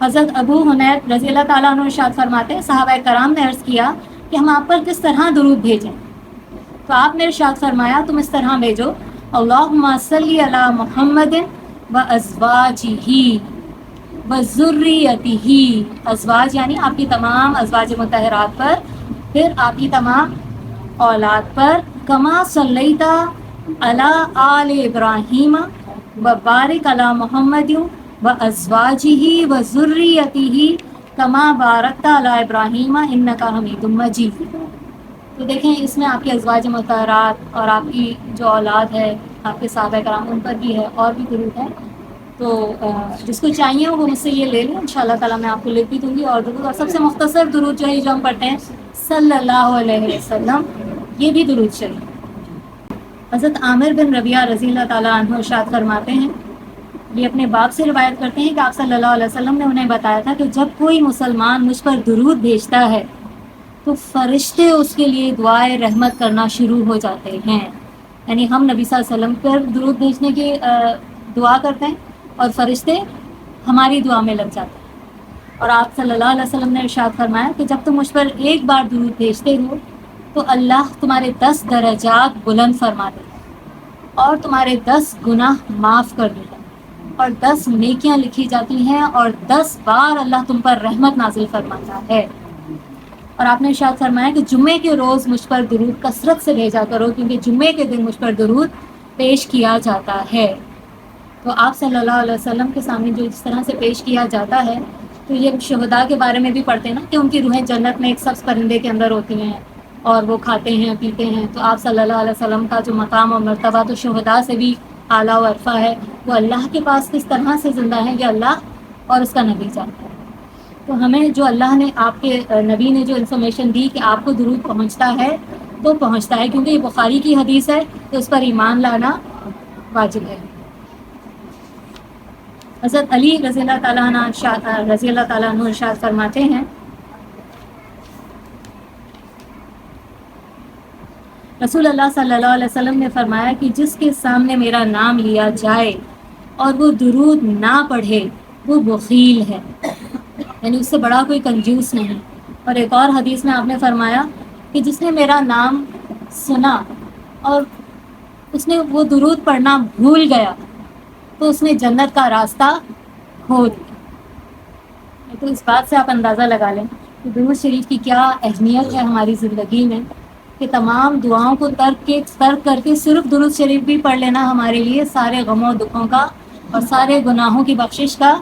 Speaker 1: حضرت ابو حنید رضی اللہ تعالیٰ عنہ ارشاد فرماتے ہیں صحابہ کرام نے عرض کیا کہ ہم آپ پر کس طرح درود بھیجیں؟ تو آپ نے ارشاد فرمایا تم اس طرح بھیجو اللہم صلی علی محمد وازواجہ وذریتہ، ازواج یعنی آپ کی تمام ازواج مطہرات پر، پھر آپ کی تمام اولاد پر، کما صلیت علی آل ابراہیم وبارک علی محمد وازواجہ وذریتہ کما بارکت علی ابراہیم انک حمید مجید۔ تو دیکھیں اس میں آپ کی ازواج مطہرات اور آپ کی جو اولاد ہے، آپ کے صحابہ کرام، ان پر بھی ہے، اور بھی درود ہے۔ تو جس کو چاہیے وہ مجھ سے یہ لے لیں، انشاءاللہ تعالیٰ میں آپ کو لکھ بھی دوں گی۔ اور درود، اور سب سے مختصر درود جو ہے جو ہم پڑھتے ہیں صلی اللہ علیہ وسلم، یہ بھی درود شریف۔ حضرت عامر بن ربیعہ رضی اللہ تعالیٰ عنہ ارشاد فرماتے ہیں، یہ اپنے باپ سے روایت کرتے ہیں کہ آپ صلی اللہ علیہ وسلم نے انہیں بتایا تھا کہ جب کوئی مسلمان مجھ پر درود بھیجتا ہے تو فرشتے اس کے لیے دعائے رحمت کرنا شروع ہو جاتے ہیں۔ یعنی ہم نبی صلی اللہ علیہ وسلم پر درود بھیجنے کی دعا کرتے ہیں اور فرشتے ہماری دعا میں لگ جاتے ہیں۔ اور آپ صلی اللہ علیہ وسلم نے ارشاد فرمایا کہ جب تم مجھ پر ایک بار درود بھیجتے ہو تو اللہ تمہارے 10 درجات بلند فرما دیتا ہے اور تمہارے 10 گناہ معاف کر دیتا ہے اور 10 نیکیاں لکھی جاتی ہیں اور 10 بار اللہ تم پر رحمت نازل فرماتا ہے۔ اور آپ نے ارشاد فرمایا کہ جمعے کے روز مجھ پر درود کثرت سے بھیجا کرو، کیونکہ جمعے کے دن مجھ پر درود پیش کیا جاتا ہے۔ تو آپ صلی اللہ علیہ وسلم کے سامنے جو اس طرح سے پیش کیا جاتا ہے، تو یہ شہداء کے بارے میں بھی پڑھتے ہیں نا کہ ان کی روحیں جنت میں ایک سبز پرندے کے اندر ہوتی ہیں اور وہ کھاتے ہیں پیتے ہیں۔ تو آپ صلی اللہ علیہ وسلم کا جو مقام اور مرتبہ تو شہداء سے بھی اعلیٰ و عرفہ ہے، وہ اللہ کے پاس کس طرح سے زندہ ہیں یہ اللہ اور اس کا نبی جانتا ہے۔ تو ہمیں جو اللہ نے، آپ کے نبی نے جو انفارمیشن دی کہ آپ کو درود پہنچتا ہے تو پہنچتا ہے، کیونکہ یہ بخاری کی حدیث ہے تو اس پر ایمان لانا واجب ہے۔ حضرت علی رضی اللہ تعالیٰ عنہ ارشاد فرماتے ہیں، رسول اللہ صلی اللہ علیہ وسلم نے فرمایا کہ جس کے سامنے میرا نام لیا جائے اور وہ درود نہ پڑھے وہ بخیل ہے، یعنی اس سے بڑا کوئی کنجوس نہیں۔ اور ایک اور حدیث میں آپ نے فرمایا کہ جس نے میرا نام سنا اور اس نے وہ درود پڑھنا بھول گیا تو اس نے جنت کا راستہ کھو دیا۔ تو اس بات سے آپ اندازہ لگا لیں کہ درود شریف کی کیا اہمیت ہے ہماری زندگی میں، کہ تمام دعاؤں کو ترک کر کے صرف درود شریف بھی پڑھ لینا ہمارے لیے سارے غموں دکھوں کا اور سارے گناہوں کی بخشش کا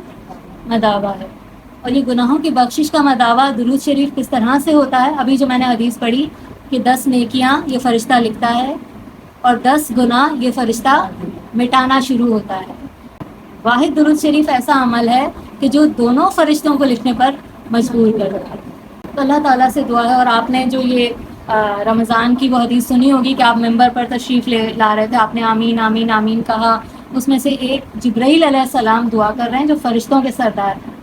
Speaker 1: مداوع ہے۔ اور یہ گناہوں کی بخشش کا مداوع درود شریف کس طرح سے ہوتا ہے؟ ابھی جو میں نے حدیث پڑھی کہ 10 نیکیاں یہ فرشتہ لکھتا ہے اور 10 گناہ یہ فرشتہ مٹانا شروع ہوتا ہے۔ واحد درود شریف ایسا عمل ہے کہ جو دونوں فرشتوں کو لکھنے پر مجبور کرتا ہے۔ تو اللہ تعالیٰ سے دعا ہے۔ اور آپ نے جو یہ رمضان کی وہ حدیث سنی ہوگی کہ آپ ممبر پر تشریف لا رہے تھے، آپ نے آمین آمین آمین کہا، اس میں سے ایک جبرائیل علیہ السلام دعا کر رہے ہیں جو فرشتوں کے سردار ہیں۔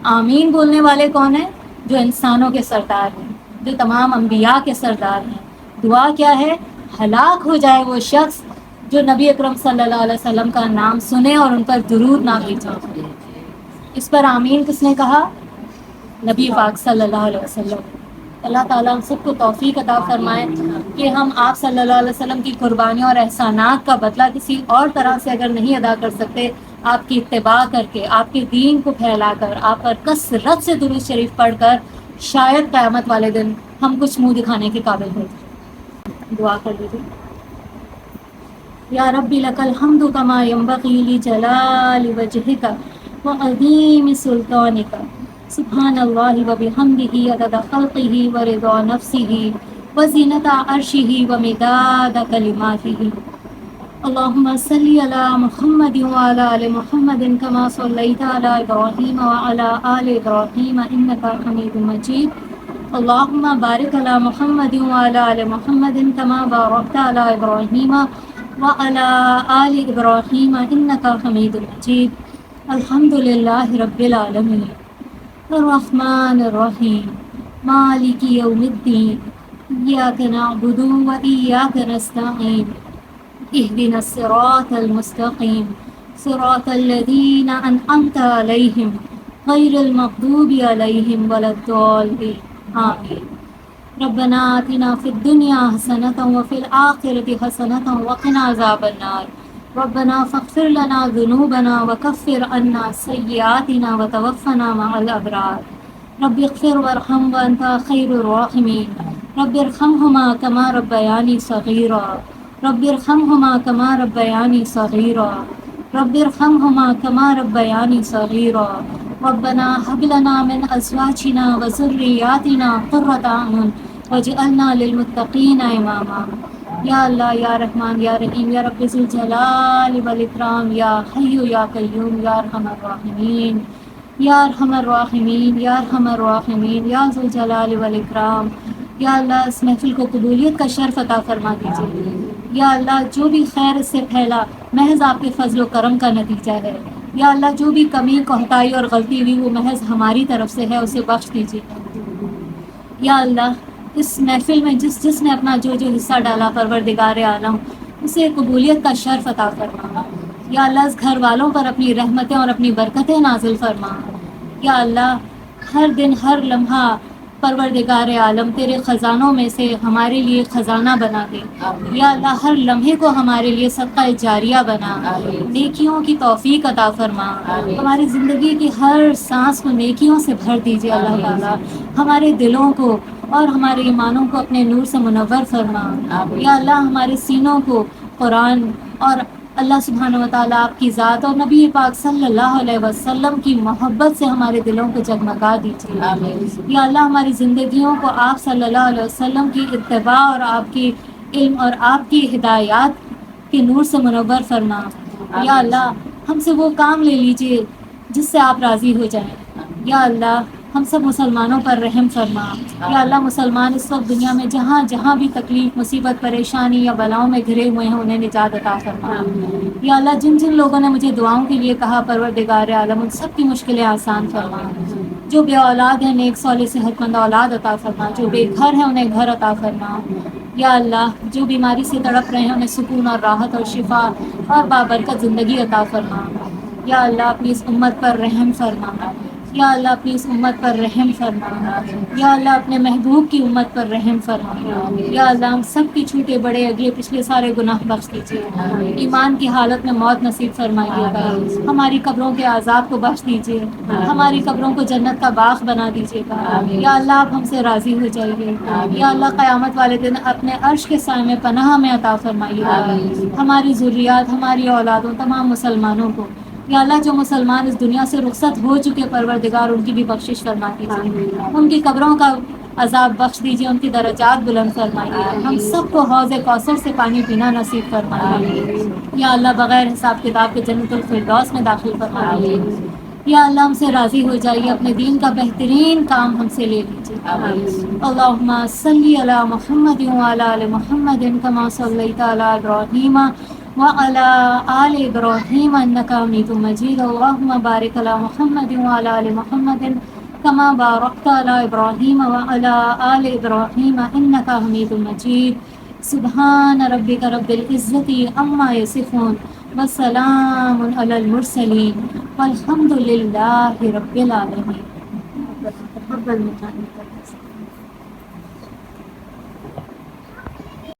Speaker 1: آمین بولنے والے کون ہیں؟ جو انسانوں کے سردار ہیں، جو تمام انبیاء کے سردار ہیں۔ دعا کیا ہے؟ ہلاک ہو جائے وہ شخص جو نبی اکرم صلی اللہ علیہ وسلم کا نام سنے اور ان پر درود نہ بھیجے۔ اس پر آمین کس نے کہا؟ نبی پاک صلی اللہ علیہ وسلم۔ اللہ تعالیٰ ہم سب کو توفیق عطا فرمائے کہ ہم آپ صلی اللہ علیہ وسلم کی قربانیوں اور احسانات کا بدلہ کسی اور طرح سے اگر نہیں ادا کر سکتے، آپ کی اتباع کر کے، آپ کے دین کو پھیلا کر، آپ پر کثرت سے درود شریف پڑھ کر شاید قیامت والے دن ہم کچھ منہ دکھانے کے قابل ہو جائیں۔ دعا کر لیجیے۔ یا ربی لک الحمد کما ینبغی لجلال وجہک وعظیم سلطانک، سبحان اللہ وبحمدہ عدد خلقہ ورضا نفسہ وزینۃ عرشہ ومداد کلماتہ۔ اللہم صلی علی محمد وعلی آل محمد کما صلیت علی ابراہیم وعلی آل ابراہیم انک حمید مجید۔ اللہم بارک علی محمد وعلی آل محمد کما بارکت علی ابراہیم وعلی آل ابراہیم انک حمید مجید۔ الحمد للہ رب العالمین الرحمن الرحیم مالک یوم الدین ایاک نعبد و ایاک نستعین اهدنا الصراط المستقيم صراط الذين أنعمت عليهم غير المغضوب عليهم ولا الضالين آمين۔ ربنا آتنا في الدنيا حسنة وفي الآخرة حسنة وقنا عذاب النار ربنا فاغفر لنا ذنوبنا وكفر عنا سيئاتنا وتوفنا مع الأبرار رب اغفر وارحم وأنت خير الراحمين رب ارحمهما كما ربياني صغيرا رب ارحمهما كما ربياني صغيرا رب ارحمهما كما ربياني صغيرا ربنا هب لنا من أزواجنا وذرياتنا قرة أعين واجعلنا للمتقين إماما یا اللہ یا رحمان یا رحیم یا رب ذو الجلال والاکرام یا حی یا قیوم یا ارحم الراحمین یا ارحم الراحمین یا ارحم الراحمین یا ذو الجلال والاکرام یا اللہ اس محفل کو قبولیت کا شرف عطا فرما دیجیے یا اللہ جو بھی خیر اس سے پھیلا محض آپ کے فضل و کرم کا نتیجہ ہے یا اللہ جو بھی کمی کوتاہی اور غلطی ہوئی وہ محض ہماری طرف سے ہے اسے بخش دیجیے یا اللہ اس محفل میں جس نے اپنا جو حصہ ڈالا پروردگار عالم اسے قبولیت کا شرف عطا فرما یا اللہ اس گھر والوں پر اپنی رحمتیں اور اپنی برکتیں نازل فرما یا اللہ ہر دن ہر لمحہ پروردگار عالم تیرے خزانوں میں سے ہمارے لیے خزانہ بنا دے یا اللہ ہر لمحے کو ہمارے لیے صدقہ جاریہ بنا نیکیوں کی توفیق عطا فرما ہماری زندگی کی ہر سانس کو نیکیوں سے بھر دیجیے اللہ تعالیٰ ہمارے دلوں کو اور ہمارے ایمانوں کو اپنے نور سے منور فرما یا اللہ ہمارے سینوں کو قرآن اور اللہ سبحانہ وتعالیٰ آپ کی ذات اور نبی پاک صلی اللہ علیہ وسلم کی محبت سے ہمارے دلوں کو جگمگا دیجیے یا اللہ ہماری زندگیوں کو آپ صلی اللہ علیہ وسلم کی اتباع اور آپ کی علم اور آپ کی ہدایات کے نور سے منور فرما یا اللہ ہم سے وہ کام لے لیجیے جس سے آپ راضی ہو جائیں یا اللہ ہم سب مسلمانوں پر رحم فرما یا اللہ مسلمان اس وقت دنیا میں جہاں بھی تکلیف مصیبت پریشانی یا بلاؤں میں گھرے ہوئے ہیں انہیں نجات عطا فرما یا اللہ جن لوگوں نے مجھے دعاؤں کے لیے کہا پروردگار عالم ان سب کی مشکلیں آسان فرما جو بے اولاد ہیں نیک صالح صحت مند اولاد عطا فرما جو بے گھر ہیں انہیں گھر عطا فرما یا اللہ جو بیماری سے تڑپ رہے ہیں انہیں سکون اور راحت اور شفا اور بابرکت زندگی عطا فرما یا اللہ اپنی اس امت پر رحم فرما یا اللہ اپنی اس امت پر رحم فرما یا اللہ اپنے محبوب کی امت پر رحم فرما یا اللہ ہم سب کی چھوٹے بڑے اگلے پچھلے سارے گناہ بخش دیجیے ایمان کی حالت میں موت نصیب فرمائیے گا ہماری قبروں کے عذاب کو بخش دیجیے ہماری قبروں کو جنت کا باغ بنا دیجیے گا یا اللہ آپ ہم سے راضی ہو جائیے یا اللہ قیامت والے دن اپنے عرش کے سائے میں پناہ میں عطا فرمائیے گا ہماری ذریات ہماری اولادوں تمام مسلمانوں کو یا اللہ جو مسلمان اس دنیا سے رخصت ہو چکے پروردگار ان کی بھی بخشش فرما دیجیے ان کی قبروں کا عذاب بخش دیجیے ان کی درجات بلند فرمائیے ہم سب کو حوض کوثر سے پانی پینا نصیب فرمائیے یا اللہ بغیر حساب کتاب کے جنت الفردوس میں داخل فرمائیے یا اللہ ہم سے راضی ہو جائیے اپنے دین کا بہترین کام ہم سے لے لیجیے اللہم صلی علی محمد وعلی آل محمد کما صلیت علی ابراہیم وعلى آل إبراهيم إنك حميد مجيد اللهم بارك على محمد وعلى آل محمد كما باركت على إبراهيم وعلى آل إبراهيم إنك حميد مجيد سبحان ربك رب العزة عما يصفون وسلام على المرسلين والحمد لله رب العالمين.